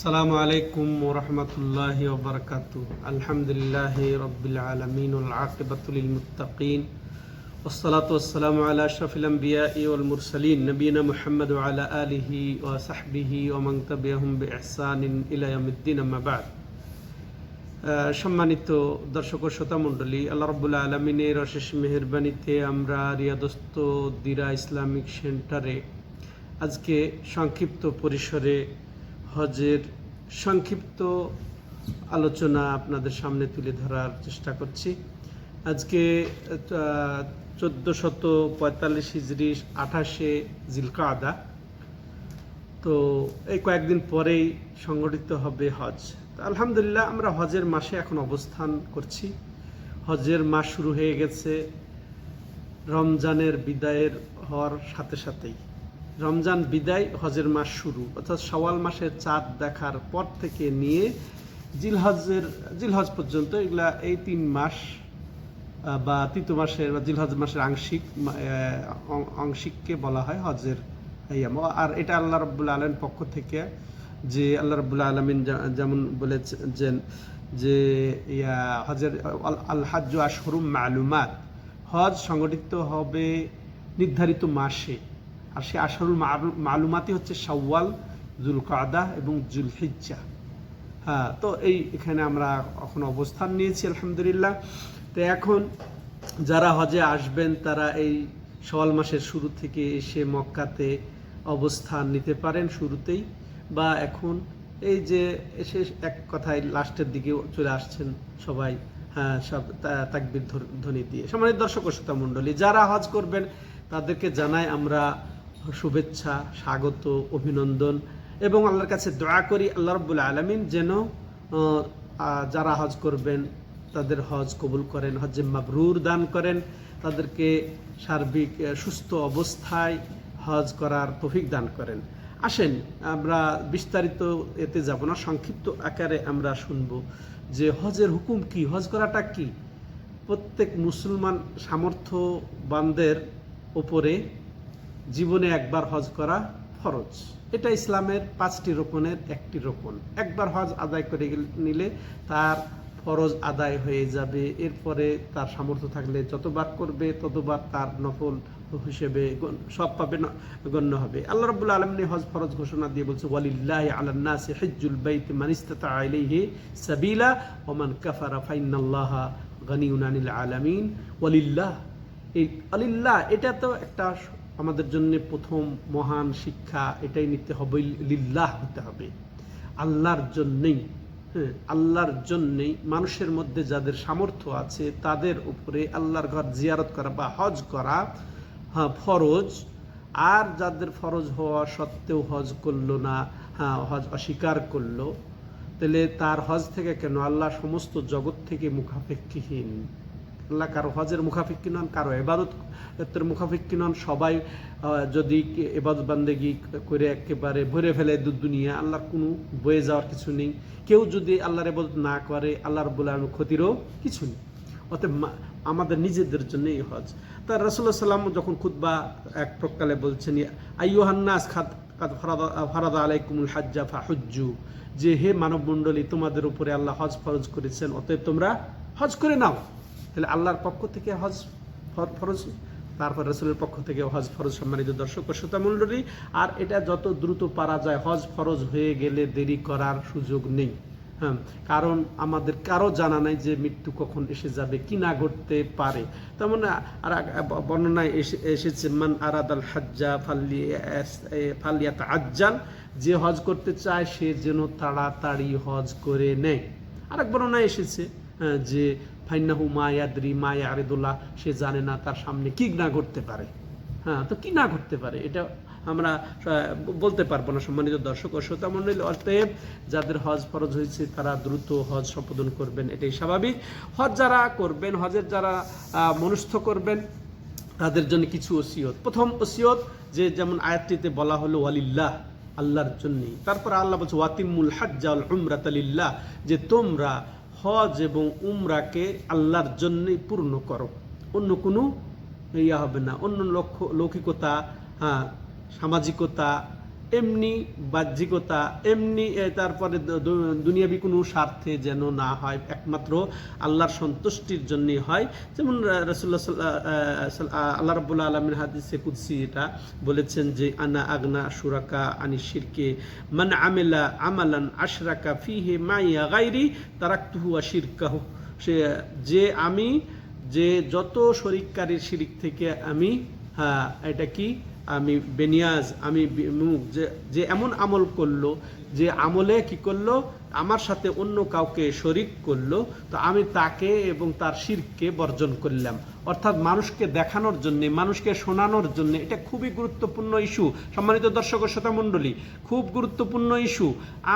আসসালামু আলাইকুম ওয়া রাহমাতুল্লাহি ওয়া বারাকাতুহু। আলহামদুলিল্লাহি রাব্বিল আলামিন ওয়াল আকিবাতু লিল মুত্তাকিন ওয়াসসালাতু ওয়াসসালামু আলা আশরাফিল আমবিয়াই ওয়াল মুরসালিন নবিয়িনা মুহাম্মদ ওয়া আলা আলিহি ওয়া সাহবিহি ওয়া মান তাবিআহুম বিইহসানিন ইলা ইয়াউমিদ্দিন, আম্মা বা'দ। সম্মানিত দর্শক ও শ্রোতা মণ্ডলী, আল্লাহ রাব্বুল আলামিনের অশেষ মেহেরবানিতে আমরা রিয়াদস্থ দিরা ইসলামিক সেন্টারে আজকে সংক্ষিপ্ত পরিসরে হজের সংক্ষিপ্ত আলোচনা আপনাদের সামনে তুলে ধরার চেষ্টা করছি। আজকে 1445 হিজরি 28শে জিলকাদা। তো এই কয়েকদিন পরেই সংগঠিত হবে হজ। আলহামদুলিল্লাহ, আমরা হজের মাসে এখন অবস্থান করছি। হজের মাস শুরু হয়ে গেছে রমজানের বিদায়ের হওয়ার সাথে সাথেই। রমজান বিদায়, হজের মাস শুরু, অর্থাৎ শাওয়াল মাসের চাঁদ দেখার পর থেকে নিয়ে জিলহজ পর্যন্ত, এগুলা এই 3 মাস বা তৃতীয় মাসের বা জিলহজ মাসের আংশিককে বলা হয় হজের আইয়াম। আর এটা আল্লাহ রাব্বুল আলামিনের পক্ষ থেকে, যে আল্লাহ রাব্বুল আলামিন যেমন বলেছেন যে হজের আল হাজ্জু আশহুরুম মালুমাত, হজ সংগঠিত হবে নির্ধারিত মাসে। আর সে আশহুরুল মালুমাতই হচ্ছে শাওয়াল, যুলকাদা এবং যুলহিজ্জা। তো এখানে আমরা এখন অবস্থান নিয়েছি আলহামদুলিল্লাহ। তো এখন যারা হজে আসবেন তারা এই শাওয়াল মাসের শুরু থেকে এসে মক্কাতে অবস্থান নিতে পারেন শুরুতেই, বা এখন এই যে এসে এক কথায় লাস্টের দিকে চলে আসছেন সবাই, সব তাকবীর ধ্বনি দিয়ে। সম্মানিত দর্শক ও শ্রোতা মণ্ডলী, যারা হজ করবেন তাদেরকে জানাই আমরা শুভেচ্ছা, স্বাগত, অভিনন্দন, এবং আল্লাহর কাছে দোয়া করি আল্লাহ রাব্বুল আলামিন যেন যারা হজ করবেন তাদের হজ কবুল করেন, হজ্জে মাবরুর দান করেন, তাদেরকে সার্বিক সুস্থ অবস্থায় হজ করার তৌফিক দান করেন। আসেন আমরা বিস্তারিত এতে যাব না, সংক্ষিপ্ত আকারে আমরা শুনব যে হজের হুকুম কি, হজ করাটা কি। প্রত্যেক মুসলমান সামর্থ্যবানদের উপরে জীবনে একবার হজ করা ফরজ। এটা ইসলামের 5টি রোকনের একটি রোকন। একবার হজ আদায় করে নিলে তার ফরজ আদায় হয়ে যাবে। এরপরে তার সামর্থ্য থাকলে যতবার করবে ততবার তার নফল হিসেবে সব পাবে, গণ্য হবে। আল্লাহ রাব্বুল আলামিন হজ ফরজ ঘোষণা দিয়ে বলছে, ওয়ালিল্লাহি আলান নাসি হিজ্জুল বাইতি মান ইসতাতা ইলাইহি সাবিলা ওয়া মান কাফারা ফাইন্নাল্লাহা গানিয়ুন আনিল আলামিন। ওয়ালিল্লাহ, এই আলিল্লাহ এটা তো একটা আমাদের জন্য প্রথম মহান শিক্ষা। এটাই নিতে হবে, লিল্লাহ হতে হবে, আল্লাহর জন্যেই। আল্লাহর জন্যেই মানুষের মধ্যে যাদের সামর্থ্য আছে তাদের উপরে আল্লাহর ঘর জিয়ারত করা বা হজ করা ফরজ। আর যাদের ফরজ হওয়া সত্ত্বেও হজ করলো না, হজ অস্বীকার করলো, তাহলে তার হজ থেকে কেন? আল্লাহ সমস্ত জগৎ থেকে মুখাপেক্ষীহীন। আল্লাহ কারো হজের মুখাপেক্ষী নন, কারো ইবাদতের মুখাপেক্ষী নন। সবাই যদি ইবাদত বান্দেগি করে একেবারে ভরে ফেলে দুনিয়া, আল্লাহর কোনো বয়ে যাওয়ার কিছু নেই। কেউ যদি আল্লাহর ইবাদত না করে, আল্লাহ রাব্বুল আলামিন ক্ষতিরও কিছু নেই। অতএব আমাদের নিজেদের জন্য এই হজ। তার রাসূলুল্লাহ সাল্লাল্লাহু আলাইহি ওয়াসাল্লাম যখন খুতবা এক প্রকালে বলছেন, আইয়ুহান নাস কাদ ফারাদা আলাইকুমুল হাজ্জা ফাহুজ্জু, যে হে মানব মণ্ডলী, তোমাদের উপরে আল্লাহ হজ ফরজ করেছেন, অতএব তোমরা হজ করে নাও। তাহলে আল্লাহর পক্ষ থেকে হজ ফরজ, তারপর রাসূলের পক্ষ থেকে হজ ফরজ। সম্মানিত দর্শক ও শ্রোতা মণ্ডলী, আর এটা যত দ্রুত পারা যায়, হজ ফরজ হয়ে গেলে দেরি করার সুযোগ নেই। কারণ আমাদের কারো জানা নাই যে মৃত্যু কখন এসে যাবে, কি না ঘটতে পারে। তেমন আর বর্ণনায় এসেছে, মান আরাদাল হাজ্জা ফালিয়াতাআজ্জাল, যে হজ করতে চায় সে যেন তাড়াতাড়ি হজ করে নেয়। আরেক বর্ণনায় এসেছে যে ফাইন্নাহু মা ইয়াদরি মা ইয়ারিদুল্লাহ, সে জানে না তার সামনে কি না ঘটতে পারে। তো কি না ঘটতে পারে এটা আমরা বলতে পারবো না। সম্মানিত দর্শক ও শ্রোতা মণ্ডলী, অতএব যাদের হজ ফরজ হয়েছে তারা দ্রুত হজ সম্পাদন করবেন, এটাই স্বাভাবিক। হজ যারা করবেন, হজের যারা মনস্থ করবেন, তাদের জন্য কিছু ওসিয়ত। প্রথম ওসিয়ত, যে যেমন আয়াতটিতে বলা হলো ওয়ালিল্লাহ, আল্লাহর জন্যই। তারপর আল্লাহ বলছে ওয়াতিমুল হাজ্জা ওয়াল উমরাতা লিল্লাহ, যে তোমরা হজ এবং উমরাকে আল্লাহর জন্যই পূর্ণ করো, অন্য কোনো হবে না, অন্য লৌকিকতা, সামাজিকতা এমনি বাহ্যিকতা, এমনি তারপরে দুনিয়াবি কোনো স্বার্থে যেন না হয়, একমাত্র আল্লাহর সন্তুষ্টির জন্যই হয়। যেমন রাসূলুল্লাহ আল্লাহ রাব্বুল আলামিন হাদিসে কুদসি এটা বলেছেন যে আনা আগনা শুরাকা আনি শিরকে মান আমিলা আমালান আশরাকা ফিহি মাইয়া গায়রি তারাকতুহু ওয়া শিরকাহু। সে যে আমি যে যত শরিককারীর শিরিক থেকে আমি এটা কি আমি বেনিয়াজ, আমি মুখ, যে এমন আমল করলো যে আমলে কি করলো আমার সাথে অন্য কাউকে শরিক করলো, তো আমি তাকে এবং তার শিরককে বর্জন করলাম। অর্থাৎ মানুষকে দেখানোর জন্যে, মানুষকে শোনানোর জন্য, এটা খুবই গুরুত্বপূর্ণ ইস্যু। সম্মানিত দর্শক ও শ্রোতা মণ্ডলী, খুব গুরুত্বপূর্ণ ইস্যু।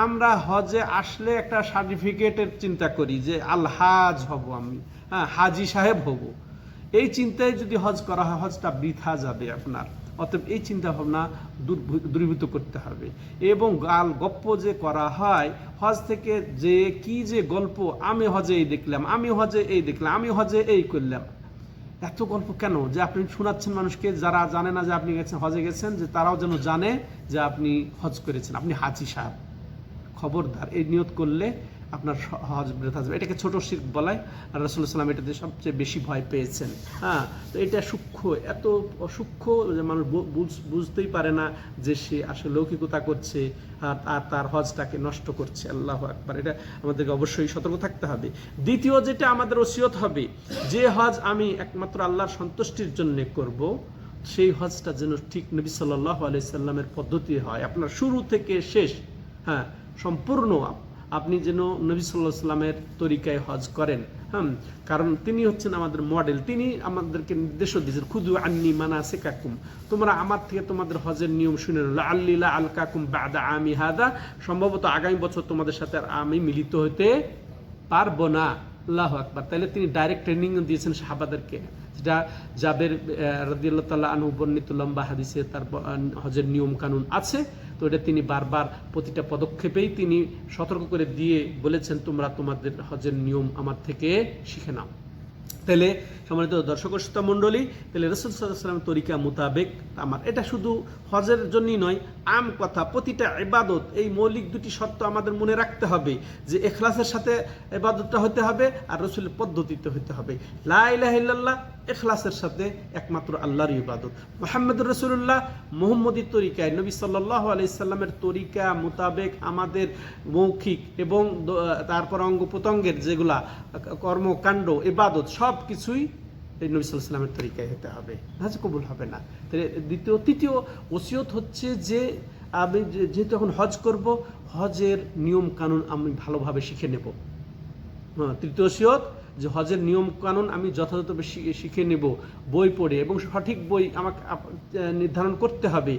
আমরা হজে আসলে একটা সার্টিফিকেটের চিন্তা করি যে আল হাজ হব, আমি হাজি সাহেব হব। এই চিন্তায় যদি হজ করা হয়, হজটা বৃথা যাবে আপনার। অতএব এই চিন্তা ভাবনা দূরীভূত করতে হবে। এবং গাল গপ্প যে করা হয় হজ থেকে, যে কি যে গল্প, আমি হজে এই দেখলাম, আমি হজে এই দেখলাম, আমি হজে এই করলাম, এত গল্প কেন যে আপনি শোনাচ্ছেন মানুষকে? যারা জানে না যে আপনি গেছেন, হজে গেছেন, যে তারাও যেন জানে যে আপনি হজ করেছেন, আপনি হাজি সাহেব। খবরদার, এই নিয়ত করলে আপনার হজ বৃথা যাবে। এটাকে ছোট শিরক বলায়, আর রাসূলুল্লাহ সাল্লাল্লাহু আলাইহি ওয়াসাল্লাম এটাতে সবচেয়ে বেশি ভয় পেয়েছেন। তো এটা সূক্ষ্ম, এত সূক্ষ্ম যে মানুষ বুঝতেই পারে না যে সে আসলে লৌকিকতা করছে আর তার হজটাকে নষ্ট করছে। আল্লাহু আকবার। এটা আমাদেরকে অবশ্যই সতর্ক থাকতে হবে। দ্বিতীয় যেটা আমাদের ওসিয়ত হবে, যে হজ আমি একমাত্র আল্লাহর সন্তুষ্টির জন্য করব, সেই হজটা যেন ঠিক নবী সাল্লাল্লাহু আলাইহি সাল্লামের পদ্ধতি হয়, আপনার শুরু থেকে শেষ সম্পূর্ণ আপনি যেন নবী সাল্লাল্লাহু আলাইহি সাল্লামের তরিকায় হজ করেন। কারণ তিনি হচ্ছেন আমাদের মডেল, তিনি আমাদেরকে নির্দেশও দিয়েছেন, খুযু আন্নী মানাসিকাকুম, তোমরা আমার থেকে তোমাদের হজের নিয়ম শুনে নাও, লাআল্লী লা আলকাকুম বা'দা আমি হাদা, সম্ভবত আগামী বছর তোমাদের সাথে আর আমি মিলিত হতে পারবো না। আল্লাহু আকবার। তাহলে তিনি ডাইরেক্ট ট্রেনিং দিয়েছেন সাহাবাদেরকে, যেটা জাবের রাদিয়াল্লাহু তাআলা আনহু বর্ণিত লম্বা হাদিসে তার হজের নিয়ম কানুন আছে। তো এটা তিনি বারবার প্রতিটা পদক্ষেপেই তিনি সতর্ক করে দিয়ে বলেছেন, তোমরা তোমাদের হজের নিয়ম আমার থেকে শিখে নাও। তাহলে সম্মানিত দর্শক শ্রোতা মণ্ডলী, তাহলে রাসূল সাল্লাল্লাহু আলাইহি ওয়াসাল্লাম তরিকা মোতাবেক আমার, এটা শুধু হজের জন্যই নয়, আম কথা, প্রতিটা ইবাদত এই মৌলিক দুটি শর্ত আমাদের মনে রাখতে হবে, যে ইখলাসের সাথে ইবাদতটা হতে হবে আর রাসূলের পদ্ধতিতে হতে হবে। লা ইলাহা ইল্লাল্লাহ ইখলাসের সাথে একমাত্র আল্লাহর ইবাদত। মুহাম্মদুর রাসূলুল্লাহ মুহাম্মদী তরিকায়, নবী সাল্লাল্লাহু আলাইহি সাল্লামের তরিকা মোতাবেক আমাদের মৌখিক এবং তারপর অঙ্গ প্রত্যঙ্গের যেগুলা কর্মকাণ্ড ইবাদত সব কিছুই এই নবী সাল্লাল্লাহু আলাইহি সাল্লামের তরিকায় হতে হবে, হজ কবুল হবে না। তাহলে তৃতীয় ওসিয়ত হচ্ছে যে আমি যেহেতু এখন হজ করব, হজের নিয়ম কানুন আমি ভালোভাবে শিখে নেব। তৃতীয় ওসিয়ত যে হজের নিয়ম কানুন আমি যথাযথভাবে শিখে নেব, বই পড়ে, এবং সঠিক বই আমাকে নির্ধারণ করতে হবে,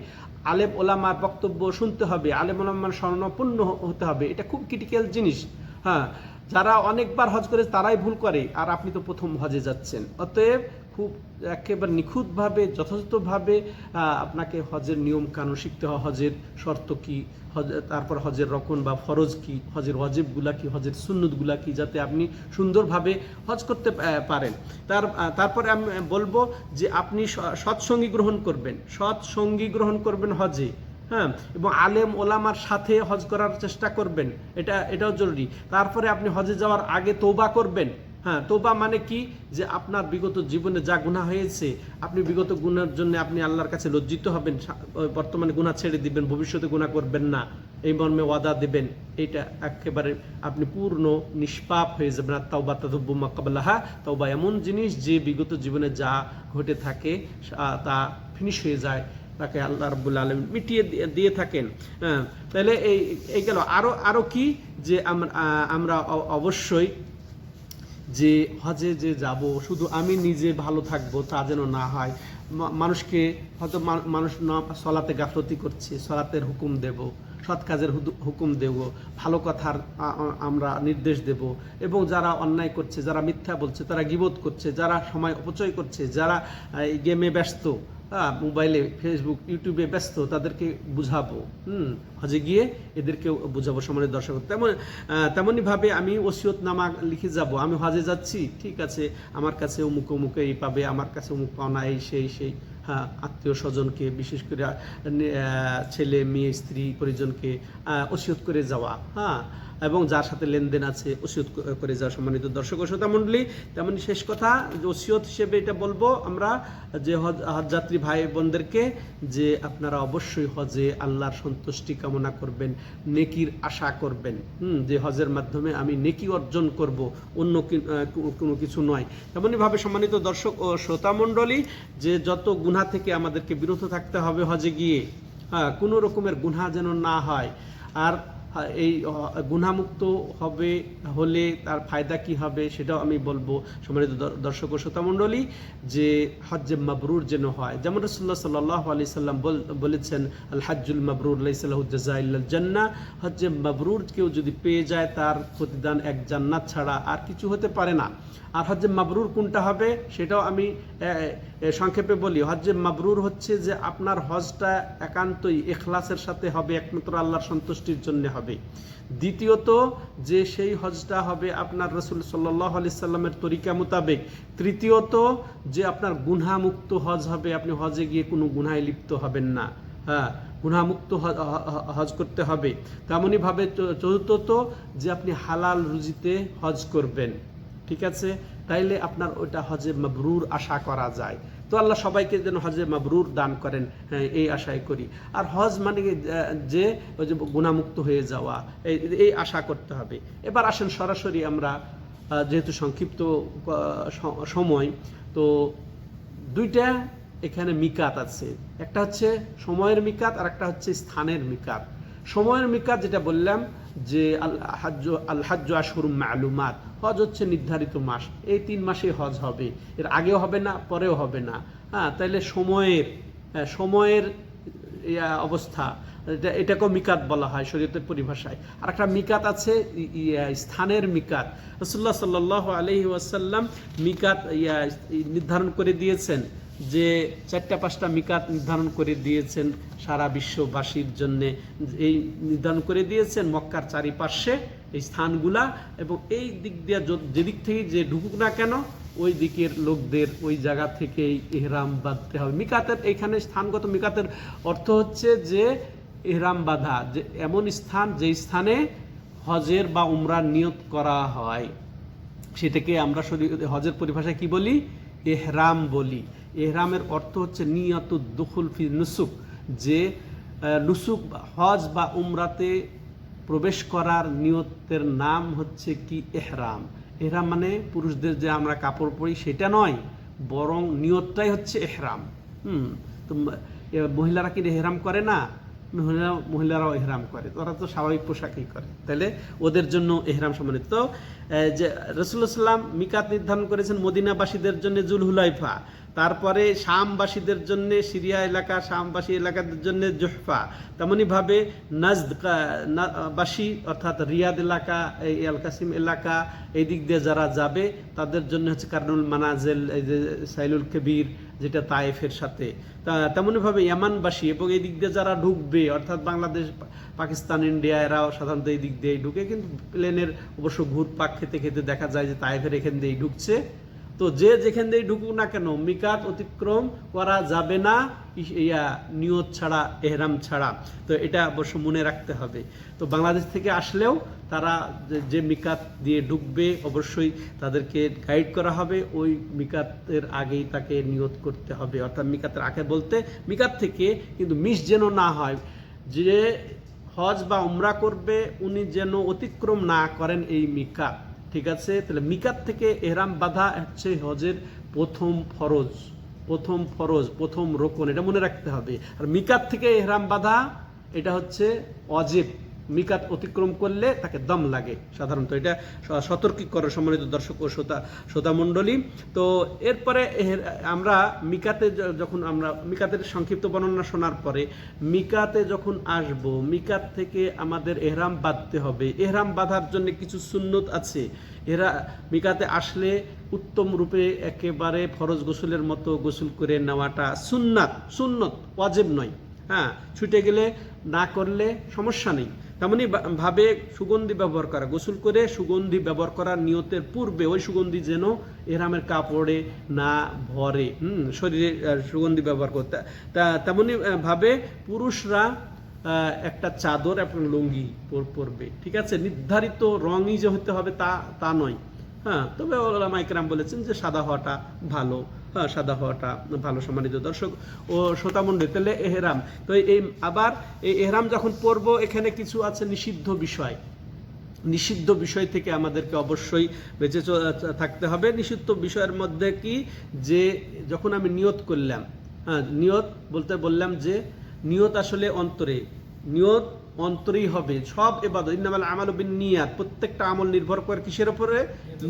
আলেম ওলামার বক্তব্য শুনতে হবে, আলেম ওলামার শরণাপন্ন হতে হবে। এটা খুব ক্রিটিক্যাল জিনিস। যারা অনেকবার হজ করে তারাই ভুল করে, আর আপনি তো প্রথম হজে যাচ্ছেন। অতএব খুব একেবারে নিখুঁতভাবে, যথাযথভাবে আপনাকে হজের নিয়ম কানুন শিখতে হয়। হজের শর্ত কি, তারপর হজের রকন বা ফরজ কি, হজের ওয়াজিবগুলা কি, হজের সুন্নতগুলা কি, যাতে আপনি সুন্দরভাবে হজ করতে পারেন। তারপরে আমি বলবো যে আপনি সৎসঙ্গী গ্রহণ করবেন, সৎসঙ্গী গ্রহণ করবেন হজে, এবং আলেম ওলামার সাথে হজ করার চেষ্টা করবেন, এটাও জরুরি। তারপরে আপনি হজে যাওয়ার আগে তওবা করবেন। তওবা মানে কি, যে আপনার বিগত জীবনে যা গুনাহ হয়েছে, আপনি বিগত গুনার জন্য আপনি আল্লাহর কাছে লজ্জিত হবেন, বর্তমানে গুনাহ ছেড়ে দিবেন, ভবিষ্যতে গুনাহ করবেন না, এই মর্মে ওয়াদা দেবেন। এটা একেবারে আপনি পূর্ণ নিষ্পাপ হয়ে যাবেন। আর তাওবা তাতুব্বু মা ক্বাবলাহা, তওবা এমন জিনিস যে বিগত জীবনে যা ঘটে থাকে তা ফিনিশ হয়ে যায়, তাকে আল্লাহ রাব্বুল আলামিন মিটিয়ে দিয়ে থাকেন। তাহলে এই গেল। আরো কি, যে আমরা অবশ্যই যে হজে যে যাব, শুধু আমি নিজে ভালো থাকবো তা যেন না হয়। মানুষকে হয়তো মানুষ সলাতে গাফলতি করছে, সলাতের হুকুম দেব, সৎ কাজের হুকুম দেব, ভালো কথার আমরা নির্দেশ দেব, এবং যারা অন্যায় করছে, যারা মিথ্যা বলছে, তারা গীবত করছে, যারা সময় অপচয় করছে, যারা গেমে ব্যস্ত, মোবাইলে ফেসবুক ইউটিউবে ব্যস্ত, তাদেরকে বুঝাবো। হজে গিয়ে এদেরকেও বুঝাবো। সম্মানিত দর্শক, তেমনইভাবে আমি ওসিয়তনামা লিখে যাব। আমি হজে যাচ্ছি, ঠিক আছে, আমার কাছে অমুক অমুক এই পাবে, আমার কাছে অমুক পাওনা এই সেই হ্যাঁ, আত্মীয় স্বজনকে, বিশেষ করে ছেলে মেয়ে স্ত্রী পরিজনকে ওসিয়ত করে যাওয়া, হ্যাঁ, এবং যার সাথে লেনদেন আছে ওসিয়ত করে যাওয়া। সম্মানিত দর্শক ও শ্রোতা মণ্ডলী, তেমনি শেষ কথা যে ওসিয়ত হিসেবে এটা বলবো আমরা যে হজযাত্রী ভাই বোনদেরকে যে আপনারা অবশ্যই হজে আল্লাহর সন্তুষ্টি কামনা করবেন, নেকির আশা করবেন, যে হজের মাধ্যমে আমি নেকি অর্জন করব, অন্য কোনো কিছু নয়। তেমনিভাবে সম্মানিত দর্শক ও শ্রোতা মণ্ডলী, যে যত গুনাহ থেকে আমাদেরকে বিরত থাকতে হবে হজে গিয়ে, কোনো রকমের গুনাহ যেন না হয়। আর এই গুনাহমুক্ত হলে তার ফায়দা কি হবে সেটাও আমি বলবো সম্মানিত দর্শক ও শ্রোতা মণ্ডলী, যে হজ্জে মাবরুর যেন হয়। যেমন রাসূলুল্লাহ সাল্লাল্লাহু আলাইহি সাল্লাম বলেছেন, আল হাজ্জুল মাবরুর লাইসা লাহু জাযা ইল্লাল জান্নাহ, হজ্জে মাবরুর কেউ যদি পেয়ে যায় তার প্রতিদান এক জান্নাত ছাড়া আর কিছু হতে পারে না। আর হজ্জে মাবরুর কোনটা হবে সেটাও আমি সংক্ষেপে বলি। হজ্জে মাবরুর হচ্ছে যে আপনার হজটা একান্তই ইখলাসের সাথে হবে, একমাত্র আল্লাহর সন্তুষ্টির জন্য হবে। দ্বিতীয়ত যে সেই হজটা হবে আপনার রাসূল সাল্লাল্লাহু আলাইহি সাল্লামের তরিকা মোতাবেক। তৃতীয়ত যে আপনার গুনাহমুক্ত হজ হবে, আপনি হজে গিয়ে কোনো গুনাহে লিপ্ত হবেন না, হ্যাঁ, গুনাহমুক্ত হজ করতে হবে। তেমনইভাবে চতুর্থত যে আপনি হালাল রুজিতে হজ করবেন, ঠিক আছে, তাইলে আপনার ওইটা হজে মাবরুর আশা করা যায়। তো আল্লাহ সবাইকে যেন হজে মাবরুর দান করেন, হ্যাঁ, এই আশাই করি। আর হজ মানে যে ওই যে গুনাহমুক্ত হয়ে যাওয়া, এই আশা করতে হবে। এবার আসেন সরাসরি আমরা, যেহেতু সংক্ষিপ্ত সময়, তো দুইটা এখানে মিকাত আছে, একটা হচ্ছে সময়ের মিকাত আর একটা হচ্ছে স্থানের মিকাত। সময়ের মিকাত যেটা বললাম যে আল হাজ্জু আশহুরুম মা'লুমাত, হজ হচ্ছে নির্ধারিত মাস, এই 3 মাসে হজ হবে, এর আগেও হবে না পরেও হবে না, হ্যাঁ, তাইলে সময়ের অবস্থা, এটাকেও মিকাত বলা হয় শরীয়তের পরিভাষায়। আর একটা মিকাত আছে স্থানের মিকাত। রাসূলুল্লাহ সাল্লাল্লাহু আলাইহি ওয়াসাল্লাম মিকাত নির্ধারণ করে দিয়েছেন, যে 4-5টা মিকাত নির্ধারণ করে দিয়েছেন সারা বিশ্ববাসীর জন্য। এই নির্ধারণ করে দিয়েছেন মক্কার চারিপাশে এই স্থানগুলা, এবং এই দিক দিয়ে যেদিক থেকে যে ঢুকুক না কেন ওই দিকের লোকদের ওই জায়গা থেকেই ইহরাম বাঁধতে হবে। মিকাতের এখানে স্থানগত মিকাতের অর্থ হচ্ছে যে ইহরাম বাঁধা, যে এমন স্থান যে স্থানে হজের বা উমরার নিয়ত করা হয়, সেটাকে আমরা হজের পরিভাষায় কি বলি? ইহরাম বলি। ইহরামের অর্থ হচ্ছে নিয়াতুদ দুখুল ফি নুসুক, যে নুসুক হজ বা উমরাতে প্রবেশ করার নিয়তের নাম হচ্ছে কি? ইহরাম। ইহরাম মানে পুরুষদের যে আমরা কাপড় পরি সেটা নয়, বরং নিয়তটাই হচ্ছে ইহরাম। তো মহিলারা কি ইহরাম করে না? মহিলারাও ইহরাম করে, ওরা তো স্বাভাবিক পোশাকই করে, তাহলে ওদের জন্য ইহরাম সম্মানিত। যে রাসূলুল্লাহ সাল্লাম মিকাত নির্ধারণ করেছেন মদিনাবাসীদের জন্য জুলহুলাইফা, তারপরে শামবাসীদের জন্য সিরিয়া এলাকা, শামবাসী এলাকাদের জন্য জুহফা, তেমনইভাবে নাজদবাসী অর্থাৎ রিয়াদ এলাকা, এই আল কাসিম এলাকা, এই দিক দিয়ে যারা যাবে তাদের জন্য হচ্ছে কারনুল মানাজেল, এই যে সাইলুল কবির যেটা তায়েফের সাথে, তেমনইভাবে ইয়ামানবাসী এবং এই দিক দিয়ে যারা ঢুকবে অর্থাৎ বাংলাদেশ, পাকিস্তান, ইন্ডিয়া, এরাও সাধারণত এই দিক দিয়েই ঢুকে, কিন্তু প্লেনের অবশ্য ঘুরপাক খেতে খেতে দেখা যায় যে তায়েফের এখান দিয়েই ঢুকছে। তো যে যেখান দিয়ে ঢুকুক না কেন মিকাত অতিক্রম করা যাবে না নিয়ত ছাড়া, এহরাম ছাড়া। তো এটা অবশ্য মনে রাখতে হবে। তো বাংলাদেশ থেকে আসলেও তারা যে মিকাত দিয়ে ঢুকবে অবশ্যই তাদেরকে গাইড করা হবে, ওই মিকাতের আগেই তাকে নিয়ত করতে হবে। অর্থাৎ মিকাতের আগে বলতে মিকাত থেকে কিন্তু মিস যেন না হয়, যে হজ বা উমরা করবে উনি যেন অতিক্রম না করেন এই মিকাত, ঠিক আছে? তাহলে মিকাত থেকে ইহরাম বাঁধা হচ্ছে হজের প্রথম ফরজ, প্রথম রোকন, এটা মনে রাখতে হবে। আর মিকাত থেকে ইহরাম বাঁধা এটা হচ্ছে ওয়াজিব, মিকাত অতিক্রম করলে তাকে দম লাগে সাধারণত, এটা সতর্ক করে সম্মানিত দর্শক ও শ্রোতা মণ্ডলী। তো এরপরে আমরা মিকাতে যখন আমরা মিকাতের সংক্ষিপ্ত বর্ণনা শোনার পরে মিকাতে যখন আসব, মিকাত থেকে আমাদের এহরাম বাঁধতে হবে। এহরাম বাঁধার জন্য কিছু সুন্নত আছে। মিকাতে আসলে উত্তম রূপে একেবারে ফরজ গোসলের মতো গোসল করে নেওয়াটা সুন্নত, ওয়াজিব নয়। হ্যাঁ, ছুটে গেলে না করলে সমস্যা নেই। তেমনি ভাবে সুগন্ধি ব্যবহার করা, গোসল করে সুগন্ধি ব্যবহার করার নিয়তের পূর্বে ওই সুগন্ধি যেন এহরামের কাপড়ে না ভরে, শরীরে সুগন্ধি ব্যবহার করতে। তেমনি ভাবে পুরুষরা একটা চাদর এবং লুঙ্গি পরবে, ঠিক আছে? নির্ধারিত রঙই যে হতে হবে তা নয়, হ্যাঁ। তবে ওলামা ইকরাম বলেছেন যে সাদা হওয়াটা ভালো, হ্যাঁ, সাদা হওয়াটা ভালো। সম্মানিত দর্শক ও শ্রোতামণ্ডলী, তাহলে এহরাম তো আবার এই এহরাম যখন পরব, এখানে কিছু আছে নিষিদ্ধ বিষয়। নিষিদ্ধ বিষয় থেকে আমাদেরকে অবশ্যই বেঁচে থাকতে হবে। নিষিদ্ধ বিষয়ের মধ্যে কি, যে যখন আমি নিয়ত করলাম, হ্যাঁ, নিয়ত বলতে বললাম যে নিয়ত আসলে অন্তরে, নিয়ত অন্তরেই হবে। সব ইবাদত ইন্নামাল আমালু বিন্নিয়াত, প্রত্যেকটা আমল নির্ভর করে কিসের উপরে?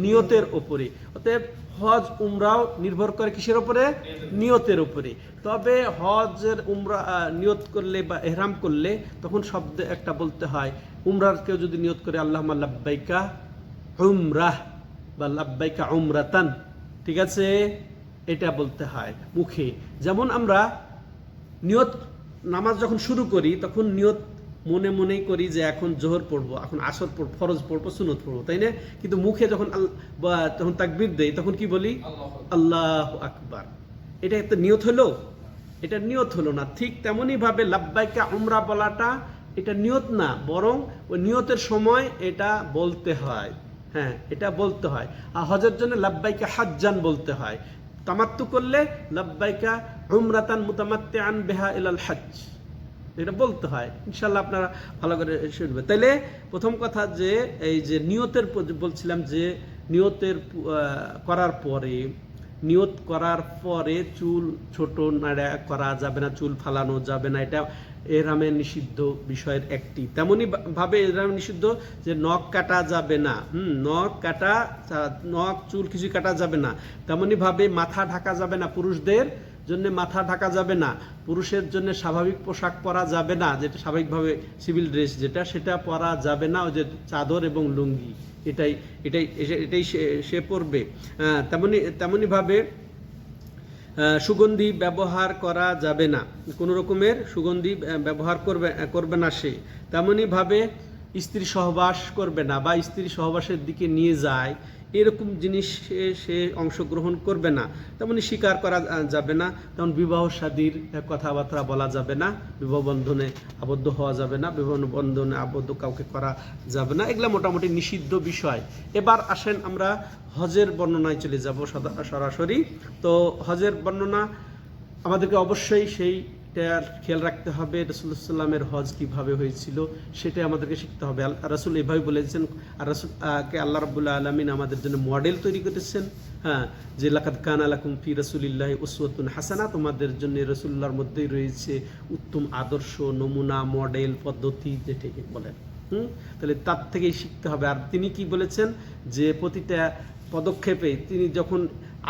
নিয়তের উপরে। অতএব হজ উমরাও নির্ভর করে কিসের উপরে? নিয়তের উপরে। তবে হজের উমরা নিয়ত করলে বা ইহরাম করলে তখন শব্দ একটা বলতে হয়। উমরার কেউ যদি নিয়ত করে আল্লাহুম্মা লাব্বাইকা উমরাহ বা লাব্বাইকা উমরাতান, ঠিক আছে, এটা বলতে হয় মুখে। যেমন আমরা নিয়ত নামাজ যখন শুরু করি তখন নিয়ত মনে মনেই করি যে এখন জোহর পড়বো, এখন আসর পড়বো, ফরজ পড়বো, সুন্নত পড়বো, তাই না? কিন্তু মুখে যখন তখন তাকবীর দেই তখন কি বলি? আল্লাহু আকবার। এটা একটা নিয়ত হলো? এটা নিয়ত হলো না। ঠিক তেমনি ভাবে লাব্বাইকা উমরা বলাটা এটা নিয়ত না, বরং ওই নিয়তের সময় এটা বলতে হয়, হ্যাঁ, এটা বলতে হয়। আর হজের জন্য লাব্বাইকা হাজ্জান বলতে হয়। তামাত্তু করলে লাব্বাইকা উমরাতান মুতামাত্তিআন বিহা ইলাল হজ্জ, এটা বলতে হয়। ইনশাআল্লাহ আপনারা ভালো করে শুনবেন। তাইলে প্রথম কথা যে এই যে নিয়তের বলছিলাম যে নিয়তের করার পরে, নিয়ত করার পরে চুল ছোট নাড়া করা যাবে না, চুল ফালানো যাবে না, এটা এহরামের নিষিদ্ধ বিষয়ের একটি। তেমনি ভাবে এহরাম নিষিদ্ধ যে নখ কাটা যাবে না, নখ চুল কিছু কাটা যাবে না। তেমনি ভাবে মাথা ঢাকা যাবে না, পুরুষদের জন্য মাথা ঢাকা যাবে না, পুরুষের জন্য স্বাভাবিক পোশাক পরা যাবে না, যেটা স্বাভাবিকভাবে সিভিল ড্রেস যেটা, সেটা পরা যাবে না। ওই যে চাদর এবং লুঙ্গি, এটাই এটাই এটাই সে পরবে। তেমনি ভাবে সুগন্ধি ব্যবহার করা যাবে না, কোনো রকমের সুগন্ধি ব্যবহার করবে না সে। তেমনি ভাবে স্ত্রী সহবাস করবে না, বা স্ত্রী সহবাসের দিকে নিয়ে যায় এরকম জিনিস সে অংশগ্রহণ করবে না। তেমনি স্বীকার করা যাবে না, তেমন বিবাহ শাদীর কথাবার্তা বলা যাবে না, বিবাহ বন্ধনে আবদ্ধ হওয়া যাবে না, বিবাহ বন্ধনে আবদ্ধ কাউকে করা যাবে না। এগুলা মোটামুটি নিষিদ্ধ বিষয়। এবার আসেন আমরা হজের বর্ণনায় চলে যাব সরাসরি। তো হজের বর্ণনা আমাদেরকে অবশ্যই সেইটা খেয়াল রাখতে হবে। রাসূলুল্লাহ সাল্লাল্লাহু আলাইহি ওয়াসাল্লামের হজ কিভাবে হয়েছিল সেটা আমাদেরকে শিখতে হবে। রাসূল এভাবে বলেছেন, আর রাসূলকে আল্লাহ রাব্বুল আলামিন আমাদের জন্য মডেল তৈরি করেছেন, হ্যাঁ, যে লাকাদ কানা লাকুম ফি রাসূলিল্লাহি উসওয়াতুন হাসানা, তোমাদের জন্য রাসূলুল্লাহর মধ্যেই রয়েছে উত্তম আদর্শ, নমুনা, মডেল, পদ্ধতি, যেটাকে বলেন। তাহলে তার থেকেই শিখতে হবে। আর তিনি কি বলেছেন যে প্রতিটা পদক্ষেপে তিনি যখন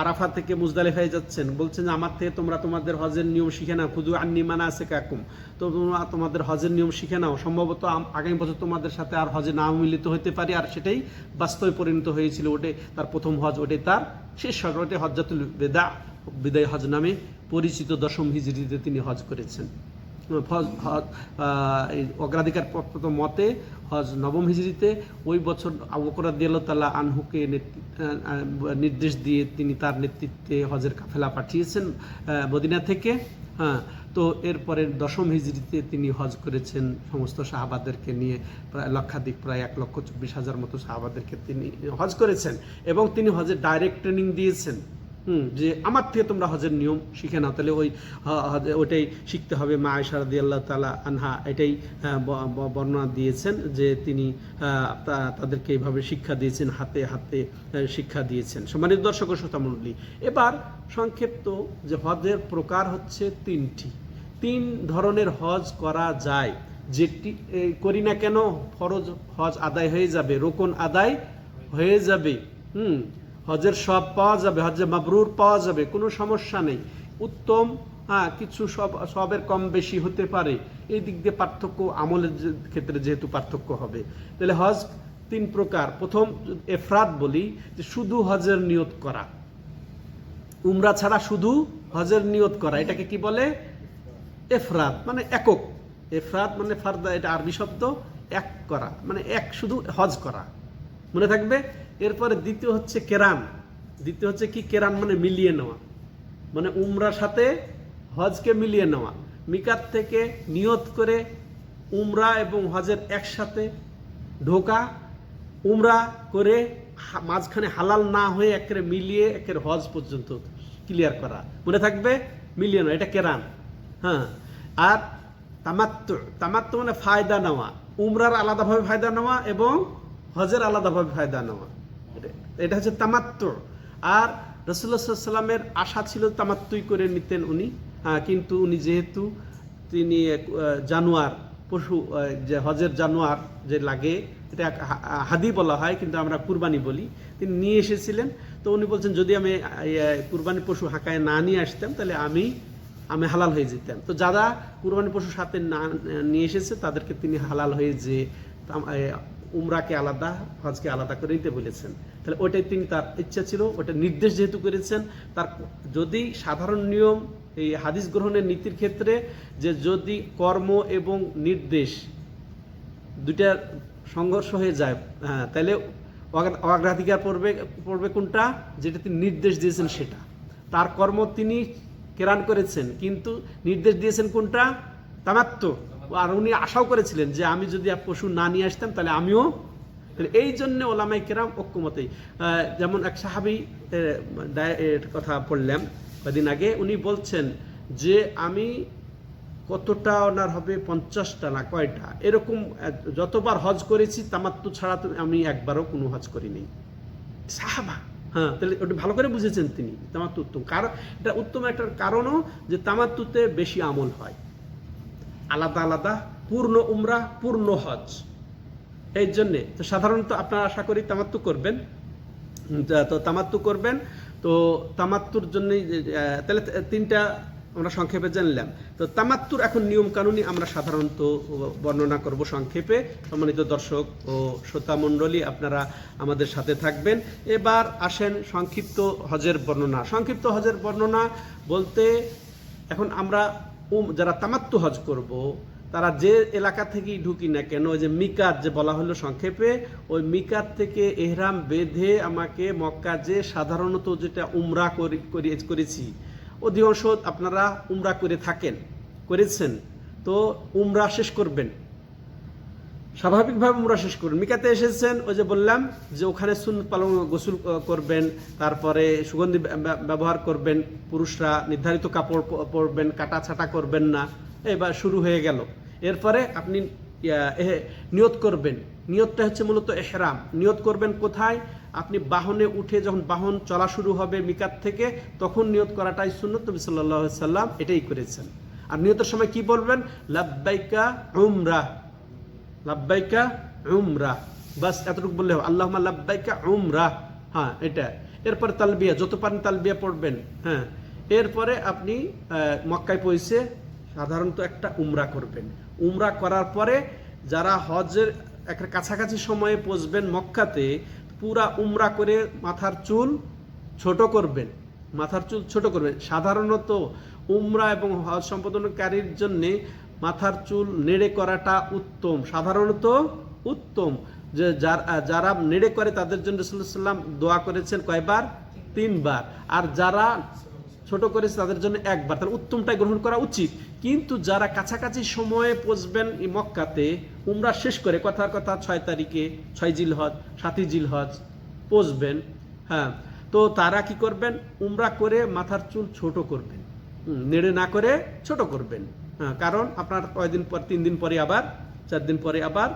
আরাফা থেকে মুজদালিফায় যাচ্ছেন, বলছেন যে আমার থেকে তোমরা তোমাদের হজের নিয়ম শিখে নাও, খুদু আন্নি মানাসিকাকুম, তো তোমরা তোমাদের হজের নিয়ম শিখে নাও। সম্ভবত আগামী বছর তোমাদের সাথে আর হজে না মিলিত হতে পারি, আর সেটাই বাস্তবে পরিণত হয়েছিল। ওটাই তার প্রথম হজ, ওটাই তার শেষ হজ, ওটাই হজ্জাতুল বিদায় হজ নামে পরিচিত। 10ম হিজরিতে তিনি হজ করেছেন। অগ্রাধিকার মতে হজ 9ম হিজরিতে, ওই বছর আবু বকর রাদিয়াল্লাহু তাআলা আনহুকে নির্দেশ দিয়ে তিনি তার নেতৃত্বে হজের কাফেলা পাঠিয়েছেন মদিনা থেকে, হ্যাঁ। তো এরপরে 10ম হিজরিতে তিনি হজ করেছেন সমস্ত সাহাবাদেরকে নিয়ে, প্রায় লক্ষাধিক, প্রায় 1,24,000 মতো সাহাবাদেরকে তিনি হজ করেছেন। এবং তিনি হজের ডাইরেক্ট ট্রেনিং দিয়েছেন, যে আমার থেকে তোমরা হজের নিয়ম শিখে নাও। তাহলে ওইটাই শিখতে হবে। মা আয়েশা রাদিয়াল্লাহু তাআলা আনহা এটাই বর্ণনা দিয়েছেন যে তিনি তাদেরকে এইভাবে শিক্ষা দিয়েছেন, হাতে হাতে শিক্ষা দিয়েছেন। সম্মানিত দর্শক ও শ্রোতামণ্ডলী, এবার সংক্ষিপ্ত যে হজের প্রকার হচ্ছে 3টি। 3 ধরনের হজ করা যায়, যেটি করি না কেন ফরজ হজ আদায় হয়ে যাবে, রোকন আদায় হয়ে যাবে, হজের সব পাওয়া যাবে, হজে মাবরুর পাওয়া যাবে, কোনো সমস্যা নেই। উত্তম, কিছু সবের কম বেশি হতে পারে, এই দিক দিয়ে পার্থক্য, আমলের ক্ষেত্রে যেহেতু পার্থক্য হবে। তাহলে হজ 3 প্রকার। প্রথম এফরাদ বলি, যে শুধু হজের নিয়ত করা, উমরা ছাড়া শুধু হজের নিয়ত করা, এটাকে কি বলে? এফরাদ, মানে একক। এফরাদ মানে ফারদা, এটা আরবি শব্দ। এক করা, মানে এক শুধু হজ করা, মনে থাকবে। এরপরে দ্বিতীয় হচ্ছে কেরান। দ্বিতীয় হচ্ছে কি? কেরান মানে মিলিয়ে নেওয়া, মানে উমরার সাথে হজকে মিলিয়ে নেওয়া। মিকাত থেকে নিয়ত করে উমরা এবং হজের একসাথে ঢোকা, উমরা করে মাঝখানে হালাল না হয়ে একেবারে মিলিয়ে একের হজ পর্যন্ত ক্লিয়ার করা, মনে থাকবে, মিলিয়ে নেওয়া, এটা কেরান। হ্যাঁ, আর তামাত্তু, তামাত্তু মানে ফায়দা নেওয়া, উমরার আলাদাভাবে ফায়দা নেওয়া এবং হজের আলাদাভাবে ফায়দা নেওয়া, এটা হচ্ছে তামাত্তু। আর রাসূলুল্লাহ সাল্লাল্লাহু আলাইহি ওয়াসাল্লামের আশা ছিল তামাত্তুই করে নিতেন উনি, কিন্তু উনি যেহেতু তিনি জানোয়ার পশু, যে হজের জানোয়ার যে লাগে, এটা হাদি বলা হয় কিন্তু আমরা কুরবানি বলি, তিনি নিয়ে এসেছিলেন। তো উনি বলছেন যদি আমি কুরবানি পশু হাঁকায় না নিয়ে আসতাম তাহলে আমি হালাল হয়ে যেতাম। তো যারা কুরবানি পশু সাথে না নিয়ে এসেছে তাদেরকে তিনি হালাল হয়ে যে উমরাকে আলাদা, হজকে আলাদা করে নিতে বলেছেন। তাহলে ওইটাই তিনি, তার ইচ্ছা ছিল, ওটা নির্দেশ যেহেতু করেছেন, তার যদি সাধারণ নিয়ম এই হাদিস গ্রহণের নীতির ক্ষেত্রে যে যদি কর্ম এবং নির্দেশ দুইটার সংঘর্ষ হয়ে যায়, তাহলে অগ্রাধিকার পড়বে কোনটা? যেটা তিনি নির্দেশ দিয়েছেন সেটা। তার কর্ম তিনি কেরান করেছেন, কিন্তু নির্দেশ দিয়েছেন কোনটা? তামাত্তু। আর উনি আশাও করেছিলেন যে আমি যদি পশু না নিয়ে আসতাম তাহলে আমিও। এই জন্য ওলামায়ে কেরাম ঐক্যমতে, যেমন এক সাহাবী কথা পড়লাম কদিন আগে, উনি বলছেন যে আমি কতটা ওনার হবে, 50টা না কয়টা এরকম যতবার হজ করেছি তামাত্তু ছাড়া আমি একবারও কোনো হজ করিনি। সাহাবা, হ্যাঁ, তাহলে ওটা ভালো করে বুঝেছেন তিনি, তামাত্তু উত্তম। কারণ এটা উত্তম একটা কারণও যে তামাত্তুতে বেশি আমল হয়, আলাদা আলাদা, পূর্ণ উমরা পূর্ণ হজ। এই জন্যে তো সাধারণত আপনারা আশা করি তামাত্তু করবেন, তো তামাত্তু করবেন। তো তামাত্তুর জন্যই তাহলে তিনটা আমরা সংক্ষেপে জানলাম। তো তামাত্তুর এখন নিয়ম কানুনই আমরা সাধারণত বর্ণনা করব সংক্ষেপে। সম্মানিত দর্শক ও শ্রোতা মণ্ডলী, আপনারা আমাদের সাথে থাকবেন। এবার আসেন সংক্ষিপ্ত হজের বর্ণনা। সংক্ষিপ্ত হজের বর্ণনা বলতে এখন আমরা যারা তামাত্তু হজ করব তারা যে এলাকা থেকেই ঢুকি না কেন, ওই যে মিকাত যে বলা হলো সংক্ষেপে, ওই মিকাত থেকে এহরাম বেঁধে আমাকে মক্কা যে সাধারণত যেটা উমরা করেছি, অধিকাংশ আপনারা উমরা করে করেছেন, তো উমরা শেষ করবেন, স্বাভাবিকভাবে উমরা শেষ করবেন। মিকাতে এসেছেন, ওই যে বললাম যে ওখানে সুন্নত পালন, গোসল করবেন, তারপরে সুগন্ধি ব্যবহার করবেন, পুরুষরা নির্ধারিত কাপড় পরবেন, কাটা ছাটা করবেন না। এবার শুরু হয়ে গেল। এরপরে আপনি নিয়ত করবেন। নিয়তটা হচ্ছে মূলত এহরাম। নিয়ত করবেন কোথায়? আপনি বাহনে উঠে যখন বাহন চলা শুরু হবে মিকাত থেকে, তখন নিয়ত করাটাই সুন্নত। নবী সাল্লাল্লাহু আলাইহি সাল্লাম এটাই করেছেন। আর নিয়তের সময় কি বলবেন? লাব্বাইকা উমরা, লাব্বাইকা উমরা, বাস এতটুকু বললে হবে। আল্লাহুম্মা লাব্বাইকা উমরা, হ্যাঁ এটা। এরপরে তালবিয়া, যত পারেন তালবিয়া পড়বেন। হ্যাঁ, এরপরে আপনি মক্কায় পৌঁছে সাধারণত একটা উমরা করবেন। উমরা করার পরে যারা হজের একটা কাছাকাছি সময়ে পৌঁছবেন মক্কাতে, পুরা উমরা করে মাথার চুল ছোট করবেন, মাথার চুল ছোট করবেন। সাধারণত উমরা এবং হজ সম্পাদনকারীর জন্যে মাথার চুল নেড়ে করাটা উত্তম, সাধারণত উত্তম। যে যারা নেড়ে করে তাদের জন্য রাসূলুল্লাহ সাল্লাল্লাহু আলাইহি ওয়াসাল্লাম দোয়া করেছেন কয়বার? 3 বার। আর যারা ছোট করেছে তাদের জন্য একবার। তার উত্তমটাই গ্রহণ করা উচিত। কিন্তু যারা কাছাকাছি সময়ে পৌঁছবেন মক্কাতে উমরা শেষ করে, কথার কথা 6 তারিখে, 6 জিলহজ, 7 জিলহজ পৌঁছবেন, হ্যাঁ, তো তারা কি করবেন? উমরা করে মাথার চুল ছোট করবেন, নেড়ে না করে ছোট করবেন। হ্যাঁ, কারণ আপনার কয়দিন পর, 3 দিন পরে আবার, 4 দিন পরে আবার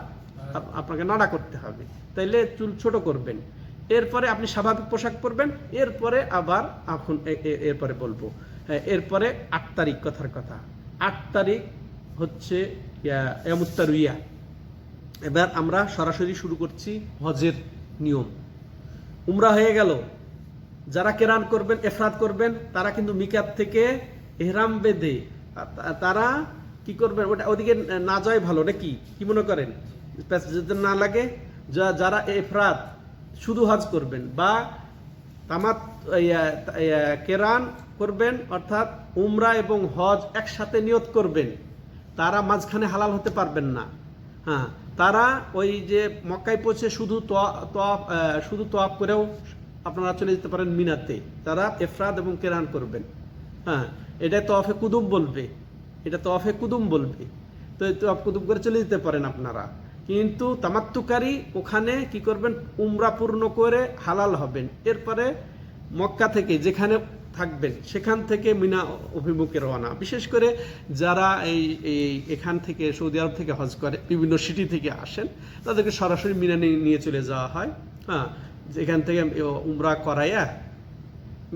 আপনাকে নাড়া করতে হবে, তাইলে চুল ছোট করবেন। এরপরে আপনি স্বাভাবিক পোশাক পরবেন। এরপরে আবার এখন এরপরে বলবো, এরপরে 8 তারিখ, কথার কথা 8 তারিখ হচ্ছে ইয়ামুত তারউইয়া। এবার আমরা সরাসরি শুরু করছি হজের নিয়ম। উমরা হয়ে গেল, যারা কেরান করবেন, ইফরাদ করবেন, তারা কিন্তু মিকাত থেকে ইহরাম বেঁধে তারা কি করবেন? ওদিকে না যায় ভালো নাকি, কি মনে করেন? যেতে না লাগে। যারা ইফরাদ শুধু হজ করবেন বা কেরান করবেন, অর্থাৎ উমরা এবং হজ একসাথে নিয়ত করবেন, তারা মাঝখানে হালাল হতে পারবেন না। হ্যাঁ, তারা ওই যে মক্কায় পৌঁছে শুধু তোয়াফ করেও আপনারা চলে যেতে পারেন মিনাতে, তারা ইফরাদ এবং কেরান করবেন। হ্যাঁ, এটা তওয়াফে কুদুম বলবে, এটা তওয়াফে কুদুম বলবে। তো এই তওয়াফ কুদুম করে চলে যেতে পারেন আপনারা। কিন্তু তামাত্তুকারী ওখানে কি করবেন, উমরা পূর্ণ করে হালাল হবেন, এরপরে মক্কা থেকে যেখানে থাকবেন সেখান থেকে মিনা অভিমুখে রওনা। বিশেষ করে যারা এখান থেকে সৌদি আরব থেকে হজ করে, বিভিন্ন সিটি থেকে আসেন, তাদেরকে সরাসরি মিনা নিয়ে চলে যাওয়া হয়। হ্যাঁ, যেখান থেকে উমরা করাইয়া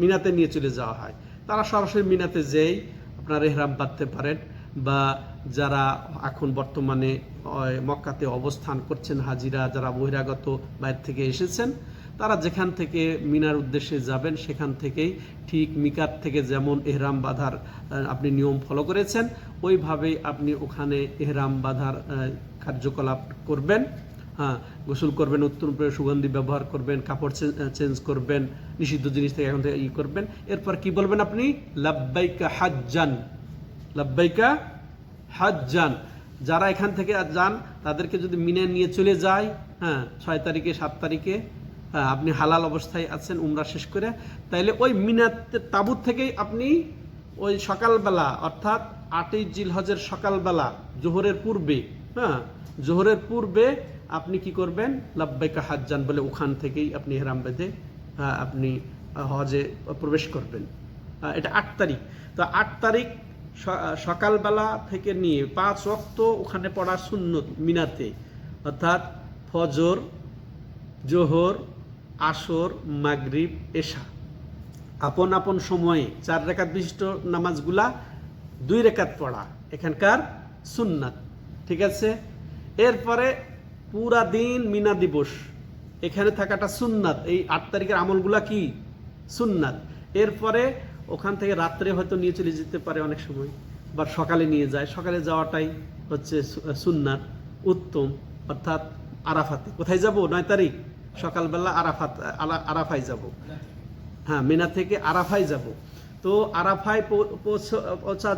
মিনাতে নিয়ে চলে যাওয়া হয়, তারা সরাসরি মিনাতে যেই আপনার ইহরাম বাঁধতে পারেন। বা যারা এখন বর্তমানে মক্কাতে অবস্থান করছেন, হাজিরা যারা বহিরাগত বাইরে থেকে এসেছেন, তারা যেখান থেকে মিনার উদ্দেশ্যে যাবেন সেখান থেকেই ঠিক মিকাত থেকে যেমন এহরাম বাঁধার আপনি নিয়ম ফলো করেছেন, ওইভাবেই আপনি ওখানে এহরাম বাঁধার কার্যকলাপ করবেন। হ্যাঁ, গোসল করবেন, উত্তম সুগন্ধি ব্যবহার করবেন, কাপড় চেঞ্জ করবেন, নিষিদ্ধ জিনিস থেকে এখন থেকে করবেন। এরপর কি বলবেন আপনি, লাব্বাইকা হাজ্জান, লাব্বাইকা হাজ্জান। যারা এখান থেকে যান তাদেরকে যদি মিনা নিয়ে চলে যায়, হ্যাঁ 6 তারিখে 7 তারিখে আপনি হালাল অবস্থায় আছেন উমরা শেষ করে, তাইলে ওই মিনাতে তাবুত থেকেই আপনি ওই সকালবেলা অর্থাৎ 8ই জিলহজের সকালবেলা জোহরের পূর্বে, হ্যাঁ জোহরের পূর্বে আপনি কি করবেন, লাব্বাইকা হাজ্জান বলে ওখান থেকেই আপনি ইহরাম বেঁধে আপনি হজে প্রবেশ করবেন। এটা 8 তারিখ। তো 8 তারিখ সকালবেলা থেকে নিয়ে 5 ওয়াক্ত ওখানে পড়া সুন্নত মিনাতে, অর্থাৎ ফজর, জোহর, আসর, মাগরিব, এশা, আপন আপন সময়ে 4 রাকাত বিশিষ্ট নামাজগুলা 2 রাকাত পড়া এখানকার সুন্নাত। ঠিক আছে, এরপরে পুরা দিন মিনা দিবস এখানে থাকাটা সুন্নাত। এই 8 তারিখের আমলগুলা কি সুন্নাত। এরপরে ওখান থেকে রাত্রে হয়তো নিয়ে চলে যেতে পারে অনেক সময়, বা সকালে নিয়ে যায়, সকালে যাওয়াটাই হচ্ছে সুন্নাত উত্তম। অর্থাৎ আরাফাতে কোথায় যাব, 9 তারিখ সকালবেলা আরাফায় যাব। হ্যাঁ, মিনা থেকে আরাফায় যাব। তো আরাফায় পৌঁছা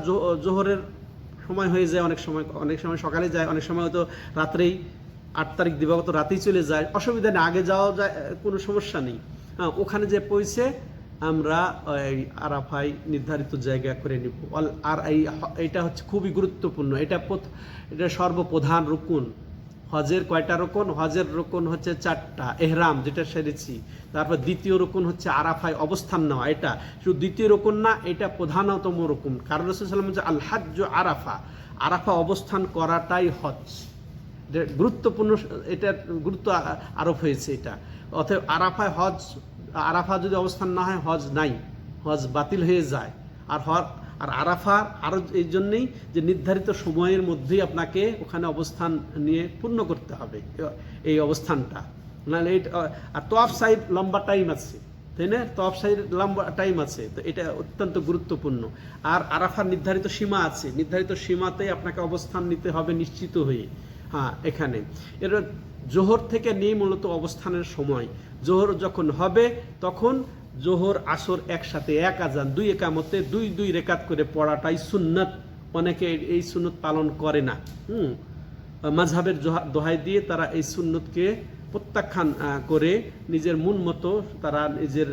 জোহরের সময় হয়ে যায়, অনেক সময় সকালে যায়, অনেক সময় হয়তো রাত্রেই 8 তারিখ দিবাগত রাতেই চলে যায়, অসুবিধা নেই, আগে যাওয়া যায়, কোনো সমস্যা নেই। হ্যাঁ, ওখানে যে পৌঁছে আমরা আরাফায় নির্ধারিত জায়গা করে নিব। আর এইটা হচ্ছে খুবই গুরুত্বপূর্ণ, এটা সর্বপ্রধান রুকুন। হজের কয়টা রুকুন, হজের রুকুন হচ্ছে 4টা, এহরাম যেটা সেরেছি, তারপর দ্বিতীয় রুকুন হচ্ছে আরাফায় অবস্থান নেওয়া, এটা শুধু দ্বিতীয় রুকুন না, এটা প্রধানতম রুকুন। কারণ রাসূল সাল্লাল্লাহু আলাইহি ওয়াসাল্লাম আল হাজ্জু আরাফা, আরাফা অবস্থান করাটাই হজ, গুরুত্বপূর্ণ, এটা গুরুত্ব আরোপ হয়েছে এটা। অতএব আরাফা যদি অবস্থান না হয় হজ নাই, হজ বাতিল হয়ে যায়। আর আরাফা আরও এই জন্যেই যে নির্ধারিত সময়ের মধ্যেই আপনাকে ওখানে অবস্থান নিয়ে পূর্ণ করতে হবে এই অবস্থানটা, নাহলে আর তোয়াফ সাইড লম্বা টাইম আছে, তাই না, তোয়াফ সাইড লম্বা টাইম আছে, তো এটা অত্যন্ত গুরুত্বপূর্ণ। আর আরাফার নির্ধারিত সীমা আছে, নির্ধারিত সীমাতেই আপনাকে অবস্থান নিতে হবে নিশ্চিত হয়ে। হ্যাঁ, এখানে এর জোহর থেকে নেই মূলত অবস্থানের সময়। জোহর যখন হবে তখন জোহর আসর একসাথে, এক আজান, 2 একামতে 2 রেকাত করে পড়াটাই সুন্নাত। অনেকে এই সুন্নত পালন করে না, মাযহাবের দোহাই দিয়ে তারা এই সুন্নতকে প্রত্যাখ্যান করে নিজের মন মতো তারা নিজের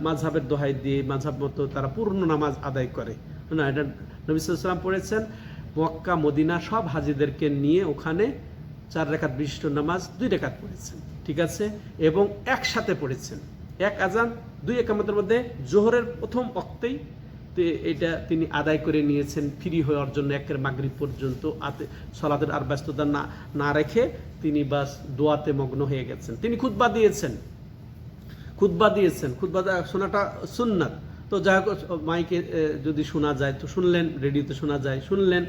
মাযহাবের দোহাই দিয়ে মাযহাব মতো তারা পূর্ণ নামাজ আদায় করে না। এটা নবী সাল্লাল্লাহু আলাইহি ওয়াসাল্লাম পড়েছেন, মক্কা মদিনা সব হাজিদেরকে নিয়ে ওখানে 4 রাকাত বিশিষ্ট নামাজ 2 রাকাত পড়েছেন। ঠিক আছে, এবং একসাথে পড়েছেন, এক আজান 2 একামতের মধ্যে জোহরের প্রথম ওয়াক্তেই এটা তিনি আদায় করে নিয়েছেন ফ্রি হওয়ার জন্য। একের মাগরিব পর্যন্ত সালাতের আর ব্যস্ততা না রেখে তিনি বাস দোয়াতে মগ্ন হয়ে গেছেন। তিনি খুতবা দিয়েছেন, খুতবা শোনাটা সুন্নাত। তো যাই হোক, মাইকে যদি শোনা যায় তো শুনলেন, রেডিওতে শোনা যায় শুনলেন,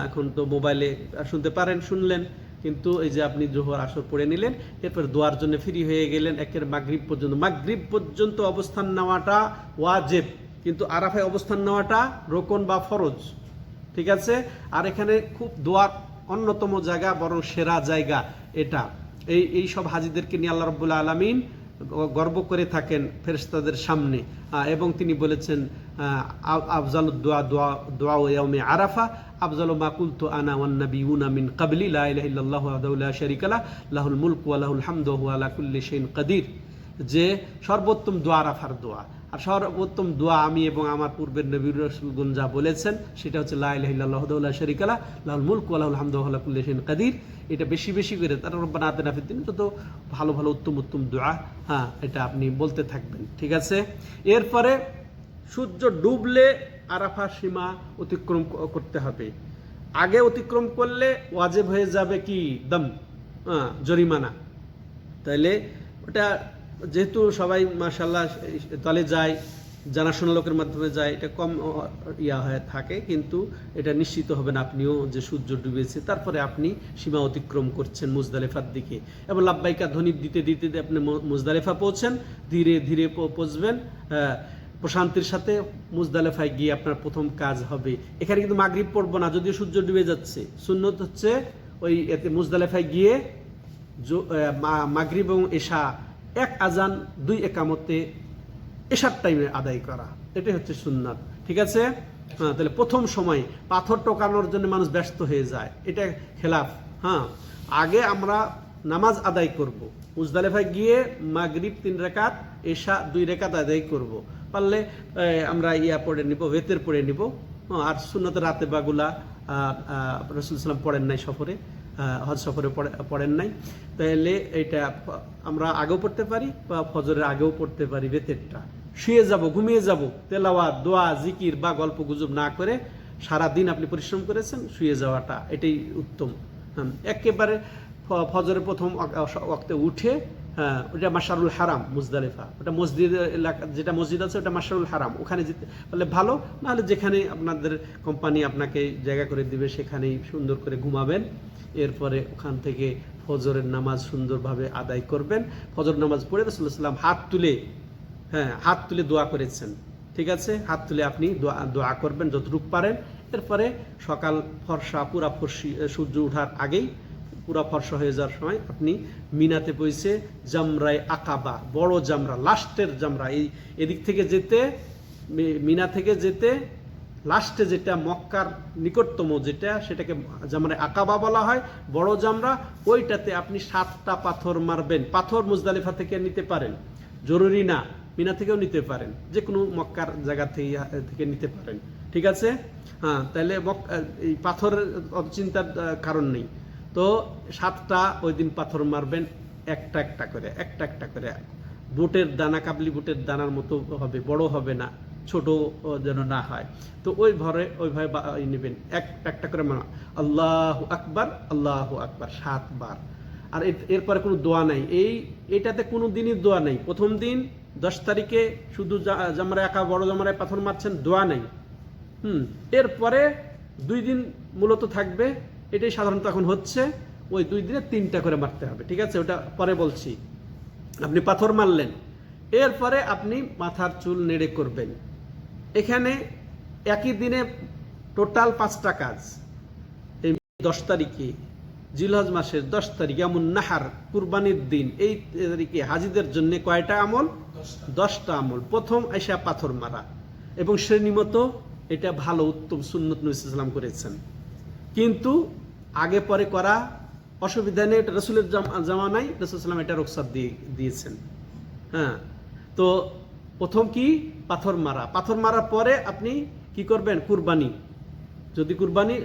এখন তো মোবাইলে শুনতে পারেন শুনলেন। কিন্তু এই যে আপনি জোহর আসর পড়ে নিলেন, এরপর দোয়ার জন্য ফ্রি হয়ে গেলেন একের মাগরিব পর্যন্ত অবস্থান নেওয়াটা ওয়াজিব, কিন্তু আরাফায় অবস্থান নেওয়াটা রোকন বা ফরজ। ঠিক আছে, আর এখানে খুব দোয়ার অন্যতম জায়গা, বরং সেরা জায়গা এটা। এই সব হাজিদেরকে নিয়ে আল্লাহ রাব্বুল আলামিন গর্ব করে থাকেন ফেরেশতাদের সামনে, এবং তিনি বলেছেন আফজালুদ দুআ ইয়াউমি আরাফা আফজালু মা কুলতু আনা ওয়ান নাবিয়ুনা মিন ক্বাবলি লা ইলাহা ইল্লাল্লাহু ওয়াহদাহু লা শারীকা লাহু লাহুল মুলকু ওয়া লাহুল হামদু ওয়া হুয়া আলা কুল্লি শাইইন কাদির। যে সর্বোত্তম দোয়া আরাফার দোয়া, আর সর্বোত্তম দোয়া আমি এবং আমার পূর্বের নবী রাসূলগণ যা বলেছেন সেটা হচ্ছে লা ইলাহা ইল্লাল্লাহু ওয়াহদাহু লা শারীকা লাহু লাহুল মুলকু ওয়া লাহুল হামদু ওয়া হুয়া আলা কুল্লি শাইইন কাদির। এটা বেশি বেশি করে তার রব্বানা আতিনা ফিদ দুনিয়া, যত ভালো ভালো উত্তম উত্তম দোয়া, হ্যাঁ, এটা আপনি বলতে থাকবেন, ঠিক আছে। এরপরে সূর্য ডুবলে আরাফা সীমা অতিক্রম করতে হবে। আগে অতিক্রম করলে ওয়াজিব হয়ে যাবে কি দম, জরিমানা। তাইলে ওটা যেহেতু সবাই মাশাআল্লাহ দলে যায়, জানাশোনা লোকের মাধ্যমে যায়, এটা কম হয়ে থাকে, কিন্তু এটা নিশ্চিত হবেন আপনিও যে সূর্য ডুবেছে, তারপরে আপনি সীমা অতিক্রম করছেন মুজদালিফার দিকে, এবং লাব্বাইকা ধ্বনি দিতে দিতে আপনি মুজদালিফা পৌঁছেন, ধীরে ধীরে পৌঁছবেন প্রশান্তির সাথে। মুজদালিফায় গিয়ে আপনার প্রথম কাজ হবে, এখানে কিন্তু মাগরিব পড়বো না, যদিও সূর্য ডুবে যাচ্ছে। সুন্নত হচ্ছে ওই এতে মুজদালিফায় গিয়ে মাগরিব এবং এশা এক আজান দুই একামতে এশার টাইমে আদায় করা, এটাই হচ্ছে সুন্নাত, ঠিক আছে। হ্যাঁ, তাহলে প্রথম সময় পাথর টোকানোর জন্য মানুষ ব্যস্ত হয়ে যায়, এটা খেলাফ। হ্যাঁ, আগে আমরা নামাজ আদায় করব, মুজদালিফায় গিয়ে মাগরিব 3 রাকাত, এশা 2 রাকাত আদায় করব, পারলে আমরা পড়ে নিব, ওয়েতের পড়ে নিব। আর সুন্নত রাতে বাগুলা রাসূল সাল্লাল্লাহু পড়েন নাই সফরে, হজ সফরে পড়েন নাই, তাহলে এটা আমরা আগেও পড়তে পারি বা ফজরের আগেও পড়তে পারি। বেতেরটা শুয়ে যাব, ঘুমিয়ে যাব, তেলাওয়াত, দোয়া, জিকির বা গল্প গুজব না করে সারাদিন আপনি পরিশ্রম করেছেন, শুয়ে যাওয়াটা এটাই উত্তম। একেবারে ফজরের প্রথম ওয়াক্তে উঠে, হ্যাঁ, ওটা মাশারুল হারাম মুজদালিফা, ওটা মসজিদ এলাকা, যেটা মসজিদ আছে ওটা মাশারুল হারাম, ওখানে যেতে পারলে ভালো, নাহলে যেখানে আপনাদের কোম্পানি আপনাকে জায়গা করে দিবে সেখানেই সুন্দর করে ঘুমাবেন। এরপরে ওখান থেকে ফজরের নামাজ সুন্দরভাবে আদায় করবেন। ফজর নামাজ পড়ে রাসূলুল্লাহ সাল্লাল্লাহু আলাইহি ওয়াসাল্লাম হাত তুলে দোয়া করেছেন, ঠিক আছে। হাত তুলে আপনি দোয়া করবেন যতটুকু পারেন। এরপরে সকাল ফর্সা, পুরা ফর্সি, সূর্য ওঠার আগেই পুরা ফর্সা হয়ে যাওয়ার সময় আপনি মিনাতে পৌঁছে জামরায়ে আকাবা, বড় জামরা, লাস্টের জামরা, এদিক থেকে যেতে, মিনা থেকে যেতে লাস্টে যেটা মক্কার নিকটতম যেটা, সেটাকে জামরায়ে আকাবা বলা হয়, বড় জামরা। ওইটাতে আপনি 7টা পাথর মারবেন। পাথর মুজদালিফা থেকে নিতে পারেন, জরুরি না, মিনা থেকেও নিতে পারেন, যে কোনো মক্কার জায়গা থেকে নিতে পারেন, ঠিক আছে। হ্যাঁ, তাহলে এই পাথরের অত চিন্তার কারণ নেই। তো 7টা ওই দিন পাথর মারবেন, একটা একটা করে। বুটের দানা, কাবলি বুটের দানার মতো হবে, বড় হবে না, ছোট যেন না হয়। তো ওইভাবে নেবেন, একটা করে মানা, আল্লাহু আকবার, আল্লাহু আকবার 7 বার। আর এরপরে কোনো দোয়া নাই, এটাতে কোনো দিনই দোয়া নেই। প্রথম দিন 10 তারিখে শুধু জামরায়ে আকাবা, বড় জামরায় পাথর মারছেন, দোয়া নেই। এরপরে 2 দিন মূলত থাকবে, এটাই সাধারণত এখন হচ্ছে। ওই 2 দিনে 3টা করে মারতে হবে, ঠিক আছে, ওটা পরে বলছি। আপনি পাথর মারলেন, এরপরে আপনি মাথার চুল নেড়ে করবেন। এখানে একই দিনে টোটাল 5টা কাজ। এই 10 তারিখে, জিলহজ মাসের 10 তারিখ, এমন নাহার, কুরবানির দিন, এই তারিখে হাজিদের জন্য কয়টা আমল? 10টা আমল। প্রথম আইসা পাথর মারা, এবং শ্রেণীমতো এটা ভালো, উত্তম সুন্নত নবী সাল্লাল্লাহু আলাইহি ওয়াসাল্লাম করেছেন, কিন্তু আগে পরে করা অসুবিধা নেই, এটা রাসূলের জামানায় রাসূল সাল্লাল্লাহু আলাইহি ওয়াসাল্লাম এটা রুখসাত দিয়েছেন। হ্যাঁ, তো প্রথম কি? পাথর মারা। পাথর মারার পরে আপনি কি করবেন? কুরবানি। যদি কুরবানি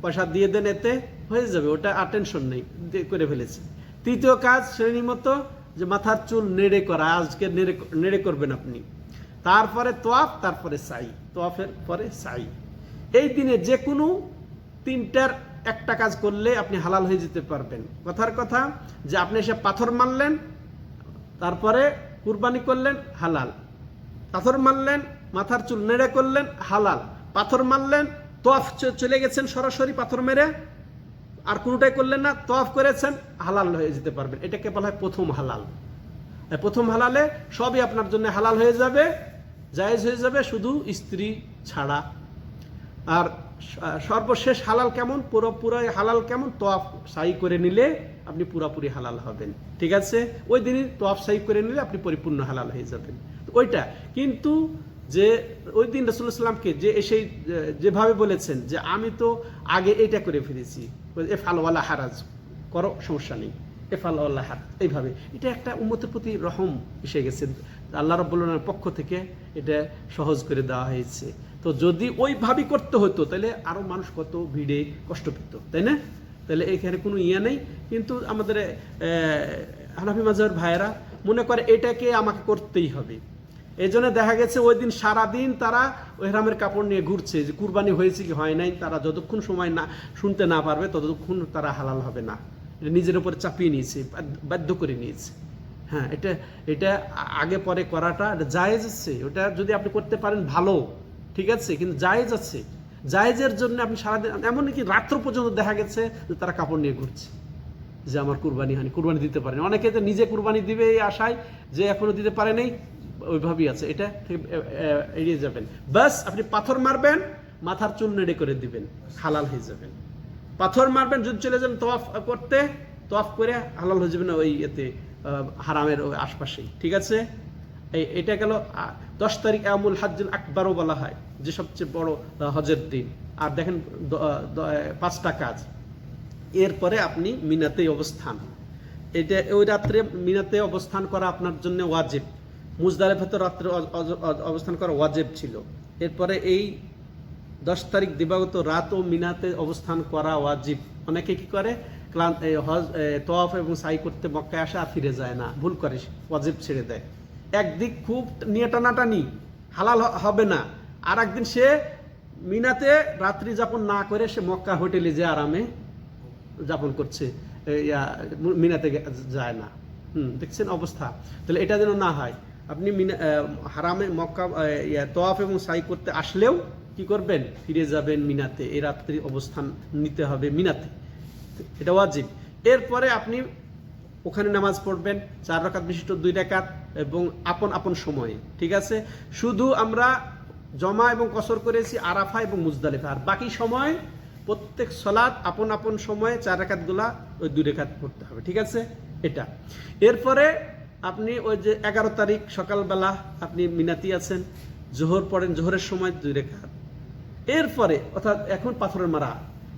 পয়সা দিয়ে দেন, এতে হয়ে যাবে, ওটা আর টেনশন নেই, করে ফেলেছে। তৃতীয় কাজ শ্রেণীমতো, যে মাথার চুল নেড়ে করা, আজকে নেড়ে করবেন আপনি। তারপরে তোয়াফ, তারপরে সাই, তোয়াফের পরে সাই। এই দিনে যে কোনো 3টার একটা কাজ করলে আপনি হালাল হয়ে যেতে পারবেন। কথার কথা যে আপনি এসে পাথর মারলেন, তারপরে কুরবানি করলেন, হালাল। পাথর মারলেন, মাথার চুল নেড়ে করলেন, হালাল। পাথর মারলেন, তোয়াফ চলে গেছেন সরাসরি পাথর মেরে, আর কোনোটাই করলেন না, তোয়াফ করেছেন, হালাল হয়ে যেতে পারবেন। এটাকে বলা হয় প্রথম হালাল। প্রথম হালালে সবই আপনার জন্য হালাল হয়ে যাবে, জায়েজ হয়ে যাবে, শুধু স্ত্রী ছাড়া। আর সর্বশেষ হালাল কেমন? পুরোপুরি হালাল কেমন? তোয়াফ সাই করে নিলে আপনি পুরোপুরি হালাল হবেন, ঠিক আছে। ওই দিনই তোয়াফ সাই করে নিলে আপনি পরিপূর্ণ হালাল হয়ে যাবেন, ওইটা। কিন্তু যে ওই দিন রাসূলুল্লাহ সাল্লামকে যে এসে যেভাবে বলেছেন যে আমি তো আগে এটা করে ফেলেছি, এফআল ওয়ালা হারাজ, করো সমস্যা নেই, এফআল ওয়ালা হারাজ, এইভাবে এটা একটা উম্মতের প্রতি রহম এসে গেছে, আল্লাহ রাব্বুল আলামিনের পক্ষ থেকে এটা সহজ করে দেওয়া হয়েছে। তো যদি ওইভাবেই করতে হতো তাহলে আরো মানুষ কত ভিড়ে কষ্ট পেত, তাই না? তাহলে এখানে কোনো ইয়ে নেই। কিন্তু আমাদের হানাফি মাযহাবের ভাইয়েরা মনে করে এটাকে আমাকে করতেই হবে। এই জন্য দেখা গেছে ওই দিন সারাদিন তারা ইহরামের কাপড় নিয়ে ঘুরছে, যে কুরবানি হয়েছে কি হয় নাই তারা যতক্ষণ সময় না শুনতে না পারবে ততক্ষণ তারা হালাল হবে না। এটা নিজের উপরে চাপিয়ে নিয়েছে, বাধ্য করে নিয়েছে। হ্যাঁ, এটা এটা আগে পরে করাটা জায়েজ আছে, ওটা যদি আপনি করতে পারেন ভালো, ঠিক আছে, কিন্তু জায়েজ আছে। জায়েজের জন্য আপনি সারাদিন, এমনকি রাত্র পর্যন্ত দেখা গেছে যে তারা কাপড় নিয়ে ঘুরছে যে আমার কুরবানি হয়নি, কুরবানি দিতে পারেনি। অনেকে তো নিজে কুরবানি দিবে এই আশায় যে এখনো দিতে পারে নাই, ওইভাবেই আছে, এটা থেকে এড়িয়ে যাবেন। বাস আপনি পাথর মারবেন, মাথার চুল নেড়ে করে দিবেন, হালাল হয়ে যাবেন। পাথর মারবেন, যদি চলে যাবেন তওয়াফ করতে, তওয়াফ করে হালাল হয়ে যাবেন ওই এতে হারামের ওই আশপাশেই, ঠিক আছে। এটা গেল 10 তারিখ ইয়ামুল হজ্জুল আকবারও বলা হয়, যে সবচেয়ে বড় হজের দিন। আর দেখেন 5টা কাজ। এরপরে আপনি মিনাতে অবস্থান, এটা ওই রাত্রে মিনাতে অবস্থান করা আপনার জন্য ওয়াজিব। মুজদালিফাতে রাত্রে অবস্থান করা ওয়াজিব ছিল। এরপরে এই 10 তারিখ দিবাগত রাতও মিনাতে অবস্থান করা ওয়াজিব। অনেকে কি করে, তওয়াফ এবং সাই করতে মক্কায় আসে আর ফিরে যায় না, ভুল করে, ওয়াজিব ছেড়ে দেয়। একদিক খুব নিয়ে টানাটানি, হালাল হবে না। আর একদিন সে মিনাতে রাত্রি যাপন না করে সে মক্কা হোটেলে যে আরামে যাপন করছে, মিনাতে যায় না। দেখছেন অবস্থা। তাহলে এটা যেন না হয়। আপনি হারামে মক্কা তওয়াফ এবং সাই করতে আসলেও কি করবেন, ফিরে যাবেন মিনাতে, এই রাত্রি অবস্থান নিতে হবে মিনাতে, এটা ওয়াজিব। এরপরে আপনি ওখানে নামাজ পড়বেন 4 রাকাত বিশিষ্ট 2 রাকাত এবং আপন আপন সময়ে, ঠিক আছে। শুধু আমরা জমা এবং কসর করেছি আরাফা এবং মুজদালিফা, আর বাকি সময় প্রত্যেক সালাত আপন আপন সময়ে 4 রাকাতগুলা ওই 2 রাকাত পড়তে হবে, ঠিক আছে। এটা এরপরে আপনি ওই যে 11 তারিখ সকালবেলা আপনি মিনাতি আছেন, জোহর পড়েন, জোহরের সময় 2 রাকাত। এরপরে অর্থাৎ এখন পাথরের মারা,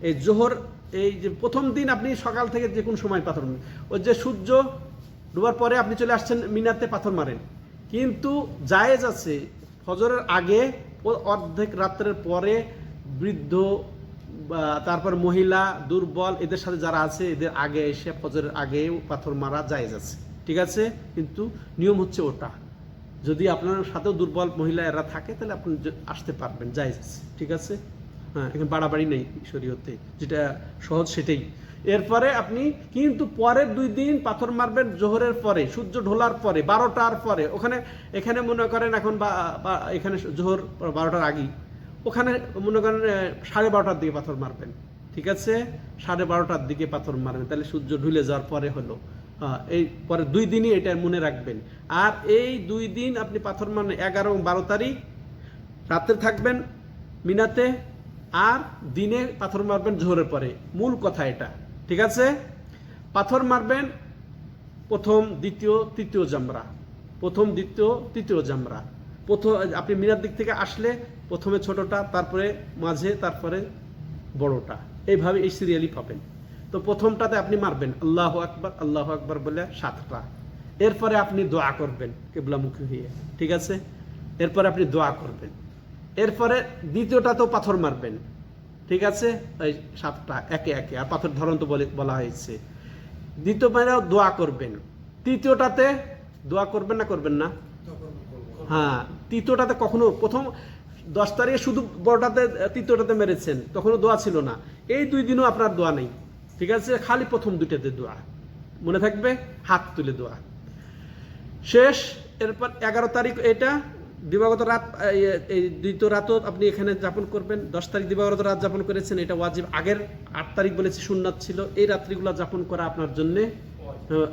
এই জোহর, এই যে প্রথম দিন আপনি সকাল থেকে যে কোন সময় পাথর মারেন, ওই যে সূর্য ডুবার পরে আপনি চলে আসছেন মিনাতে পাথর মারেন। কিন্তু জায়েজ আছে ফজরের আগে, অর্ধেক রাত্রের পরে, বৃদ্ধ তারপর মহিলা, দুর্বল, এদের সাথে যারা আছে এদের আগে এসে ফজরের আগেও পাথর মারা জায়েজ আছে, ঠিক আছে। কিন্তু নিয়ম হচ্ছে ওটা, যদি আপনার সাথেও দুর্বল মহিলা এরা থাকে তাহলে আপনি আসতে পারবেন, জায়েজ আছে, ঠিক আছে। হ্যাঁ, এখানে বাড়াবাড়ি নেই শরীয়তে, যেটা সহজ সেটাই। এরপরে আপনি কিন্তু পরের 2 দিন পাথর মারবেন জোহরের পরে, সূর্য ঢোলার পরে, 12টার পরে। এখানে মনে করেন এখন বা এখানে জোহর 12টার আগেই, ওখানে মনে করেন 12:30টার দিকে পাথর মারবেন, ঠিক আছে। 12:30টার দিকে পাথর মারবেন, তাহলে সূর্য ঢুলে যাওয়ার পরে হলো। এই পরে 2 দিনই এটা মনে রাখবেন। আর এই 2 দিন আপনি পাথর মানে 11 এবং 12 তারিখ রাত্রে থাকবেন মিনাতে, আর দিনে পাথর মারবেন জোহরের পরে। মূল কথা এটা, ঠিক আছে। পাথর মারবেন প্রথম, দ্বিতীয়, তৃতীয় জামরা, প্রথম, দ্বিতীয়, তৃতীয় জামরা। প্রথম আপনি মিনার দিক থেকে আসলে প্রথমে ছোটটা, তারপরে মাঝে, তারপরে বড়টা, এইভাবে এই সিরিয়ালি পাবেন। তো প্রথমটাতে আপনি মারবেন আল্লাহু আকবার, আল্লাহু আকবার বলে 7টা। এরপরে আপনি দোয়া করবেন কিবলামুখী হয়ে, ঠিক আছে। এরপরে আপনি দোয়া করবেন। এরপরে দ্বিতীয়টাতেও পাথর মারবেন, ঠিক আছে, এই 7টা একে একে। আর পাথর ধরন তো বলা হয়েছে। দ্বিতীয়বারেও দোয়া করবেন। তৃতীয়টাতে দোয়া করবেন না, করবেন না? হ্যাঁ, তৃতীয়টাতে কখনো, প্রথম 10 তারিখে শুধু বড়টাতে, তৃতীয়টাতে মেরেছেন, তখনও দোয়া ছিল না। এই 2 দিনও আপনার দোয়া নেই, ঠিক আছে। খালি প্রথম 2টাতে দোয়া, মনে থাকবে, হাত তুলে দোয়া শেষ। এরপর 11 তারিখ এটা দিবাগত রাত, এই দ্বিতীয় রাতও আপনি এখানে যাপন করবেন। 10 তারিখ দিবাগত রাত যাপন করেছেন, এটা ওয়াজিব। আগের 8 তারিখ বলেছি সুন্নাত ছিল। এই রাত্রিগুলো যাপন করা আপনার জন্য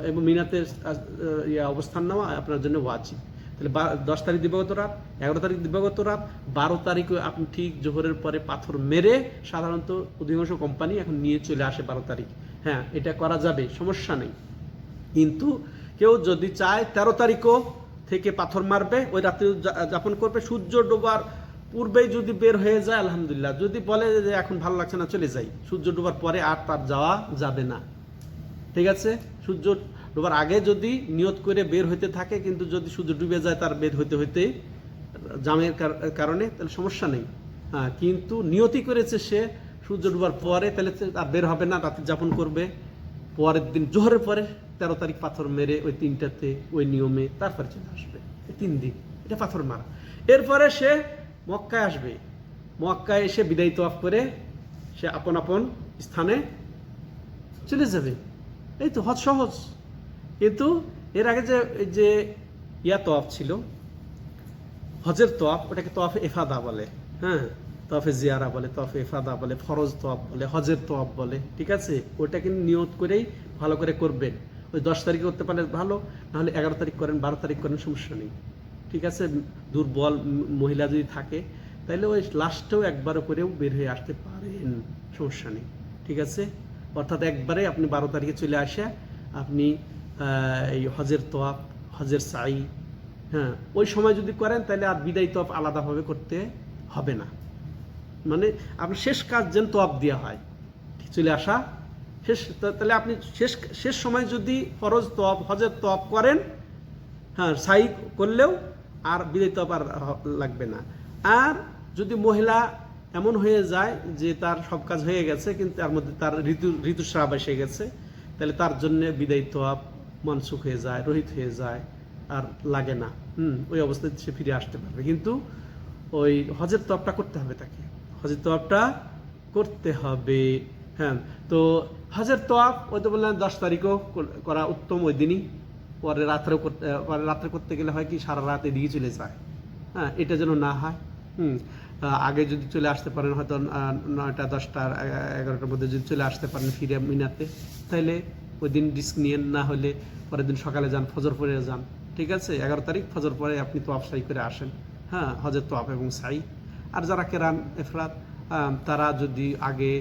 এবং মিনাতে অবস্থান নেওয়া আপনার জন্য ওয়াজিব। তাহলে 10 তারিখ দিবাগত রাত, 11 তারিখ দিবাগত রাত, 12 তারিখে আপনি ঠিক জোহরের পরে পাথর মেরে, সাধারণত অধিকাংশ কোম্পানি এখন নিয়ে চলে আসে 12 তারিখ। হ্যাঁ, এটা করা যাবে, সমস্যা নেই। কিন্তু কেউ যদি চায় 13 তারিখও থেকে পাথর মারবে, ওই রাত্রি যাপন করবে। সূর্য ডোবার পূর্বেই যদি বের হয়ে যায় আলহামদুলিল্লাহ, যদি বলে যে এখন ভালো লাগছে না চলে যাই, সূর্য ডোবার পরে আর তার যাওয়া যাবে না। ঠিক আছে, সূর্য ডোবার আগে যদি নিয়ত করে বের হইতে থাকে, কিন্তু যদি সূর্য ডুবে যায় তার বের হইতে হইতে জামের কারণে, তাহলে সমস্যা নেই। হ্যাঁ, কিন্তু নিয়তি করেছে সে সূর্য ডুবার পরে, তাহলে আর বের হবে না, রাত্রি যাপন করবে। পরের দিন জোহরের পরে 13 তারিখ পাথর মেরে ওই 3টাতে ওই নিয়মে তারপরে চলে আসবে। 3 দিন এটা পাথর মারা। এরপরে সে মক্কায় আসবে, মক্কায় এসে বিদায়ী তওয়াফ করে সে আপন আপন স্থানে চলে যাবে। এই তো হজ সহজ। কিন্তু এর আগে যে তওয়াফ ছিল, হজের তওয়াফ, ওটাকে তওয়াফে ইফাদা বলে। হ্যাঁ, তওয়াফে জিয়ারা বলে, তওয়াফে ইফাদা বলে, ফরজ তওয়াফ বলে, হজের তওয়াফ বলে। ঠিক আছে, ওটা কিন্তু নিয়ত করেই ভালো করে করবেন। ওই 10 তারিখে করতে পারলে ভালো, নাহলে 11 তারিখ করেন, 12 তারিখ করেন, সমস্যা নেই। ঠিক আছে, দুর্বল মহিলা যদি থাকে তাহলে ওই লাস্টেও একবারও করেও বের হয়ে আসতে পারেন, সমস্যা নেই। ঠিক আছে, অর্থাৎ একবারে আপনি 12 তারিখে চলে আসে আপনি এই হজের তওয়াফ, হজের সাই, হ্যাঁ, ওই সময় যদি করেন তাহলে আর বিদায়ী তওয়াফ আলাদাভাবে করতে হবে না। মানে আপনার শেষ কাজ যেন তওয়াফ দেওয়া হয়, চলে আসা শেষ। তাহলে আপনি শেষ সময় যদি ফরজ তওয়াফ, হজের তওয়াফ করেন, হ্যাঁ, সাই করলেও আর বিদায়ী তওয়াফ আর লাগবে না। আর যদি মহিলা এমন হয়ে যায় যে তার সব কাজ হয়ে গেছে কিন্তু তার মধ্যে তার ঋতুস্রাব এসে গেছে, তাহলে তার জন্য বিদায়ী তওয়াফ মনসুখ হয়ে যায়, রহিত হয়ে যায়, আর লাগে না। ওই অবস্থায় সে ফিরে আসতে পারবে। কিন্তু ওই হজের তওয়াফটা করতে হবে তাকে, হজের তওয়াফটা করতে হবে। হ্যাঁ, তো হজের তওয়াফ ওই তো বললেন 10 তারিখও করা উত্তম, ওই দিনই। পরে রাত্রে করতে গেলে হয় কি সারা রাত এদিকে চলে যায়। হ্যাঁ, এটা যেন না হয়। আগে যদি চলে আসতে পারেন, হয়তো 9টা 10টা 11টার মধ্যে যদি চলে আসতে পারেন ফিরে মিনাতে, তাহলে ওই দিন রিস্ক নিয়ে, না হলে পরের দিন সকালে যান, ফজর পরে যান। ঠিক আছে, 11 তারিখ ফজর পরে আপনি তওয়াফ সাই করে আসেন। হ্যাঁ, হজের তওয়াফ এবং সাই। আর যারা কেরান ইফরাদ, তারা যদি আগে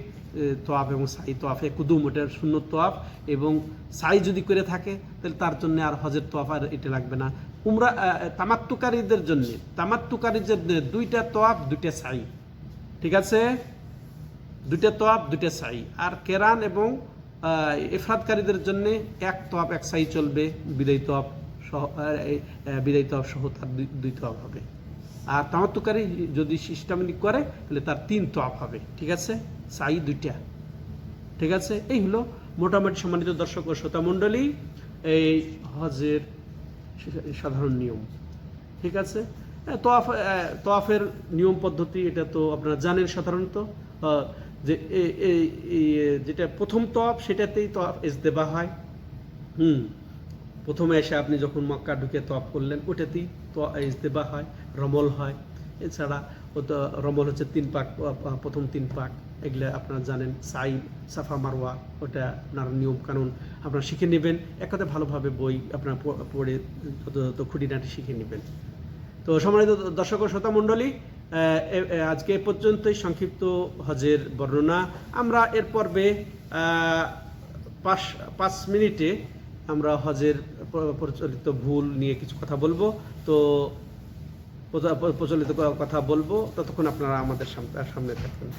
তওয়াফ এবং সাই, তওয়াফে কুদুম ওটার সুন্নত তওয়াফ এবং সাই যদি করে থাকে, তাহলে তার জন্য আর হজের তওয়াফ আর এটা লাগবে না। উমরা তামাত্তুকারীদের জন্য, তামাত্তুকারীদের 2টা তওয়াফ 2টা সাই। ঠিক আছে, 2টা তওয়াফ 2টা সাই। আর কেরান এবং ইফরাদকারীদের জন্য 1 তওয়াফ 1 সাই চলবে, বিদায়ী তওয়াফ সহ তার 2 তওয়াফ হবে। আর তামাত্তুকারী যদি সিস্টেমেটিক করে তাহলে তার 3 তওয়াফ হবে। ঠিক আছে, সাই 2টা। ঠিক আছে, এই হলো মোটামুটি সম্মানিত দর্শক ও শ্রোতা মণ্ডলী এই হজের সাধারণ নিয়ম। ঠিক আছে, তওয়াফের নিয়ম পদ্ধতি এটা তো আপনারা জানেন সাধারণত, যে যেটা প্রথম তওয়াফ সেটাতেই তওয়াফ ইজতেবা হয়। প্রথমে এসে আপনি যখন মক্কা ঢুকে তওয়াফ করলেন ওটাতেই তওয়াফ ইজতেবা হয়, রমল হয়। এছাড়া রমল হচ্ছে 3 পাক, প্রথম 3 পাক, এগুলো আপনারা জানেন। সাই, সাফা মারওয়া, ওটা আপনার নিয়ম কানুন আপনারা শিখে নেবেন। এক কথায় ভালোভাবে বই আপনারা পড়ে যত খুঁটিনাটি শিখে নেবেন। তো সম্মানিত দর্শক ও শ্রোতা মণ্ডলী, আজকে এ পর্যন্তই সংক্ষিপ্ত হজের বর্ণনা। আমরা এর পর্বে 5 মিনিটে আমরা হজের প্রচলিত ভুল নিয়ে কিছু কথা বলবো। তো প্রচলিত কথা বলবো, ততক্ষণ আপনারা আমাদের সামনে থাকবেন।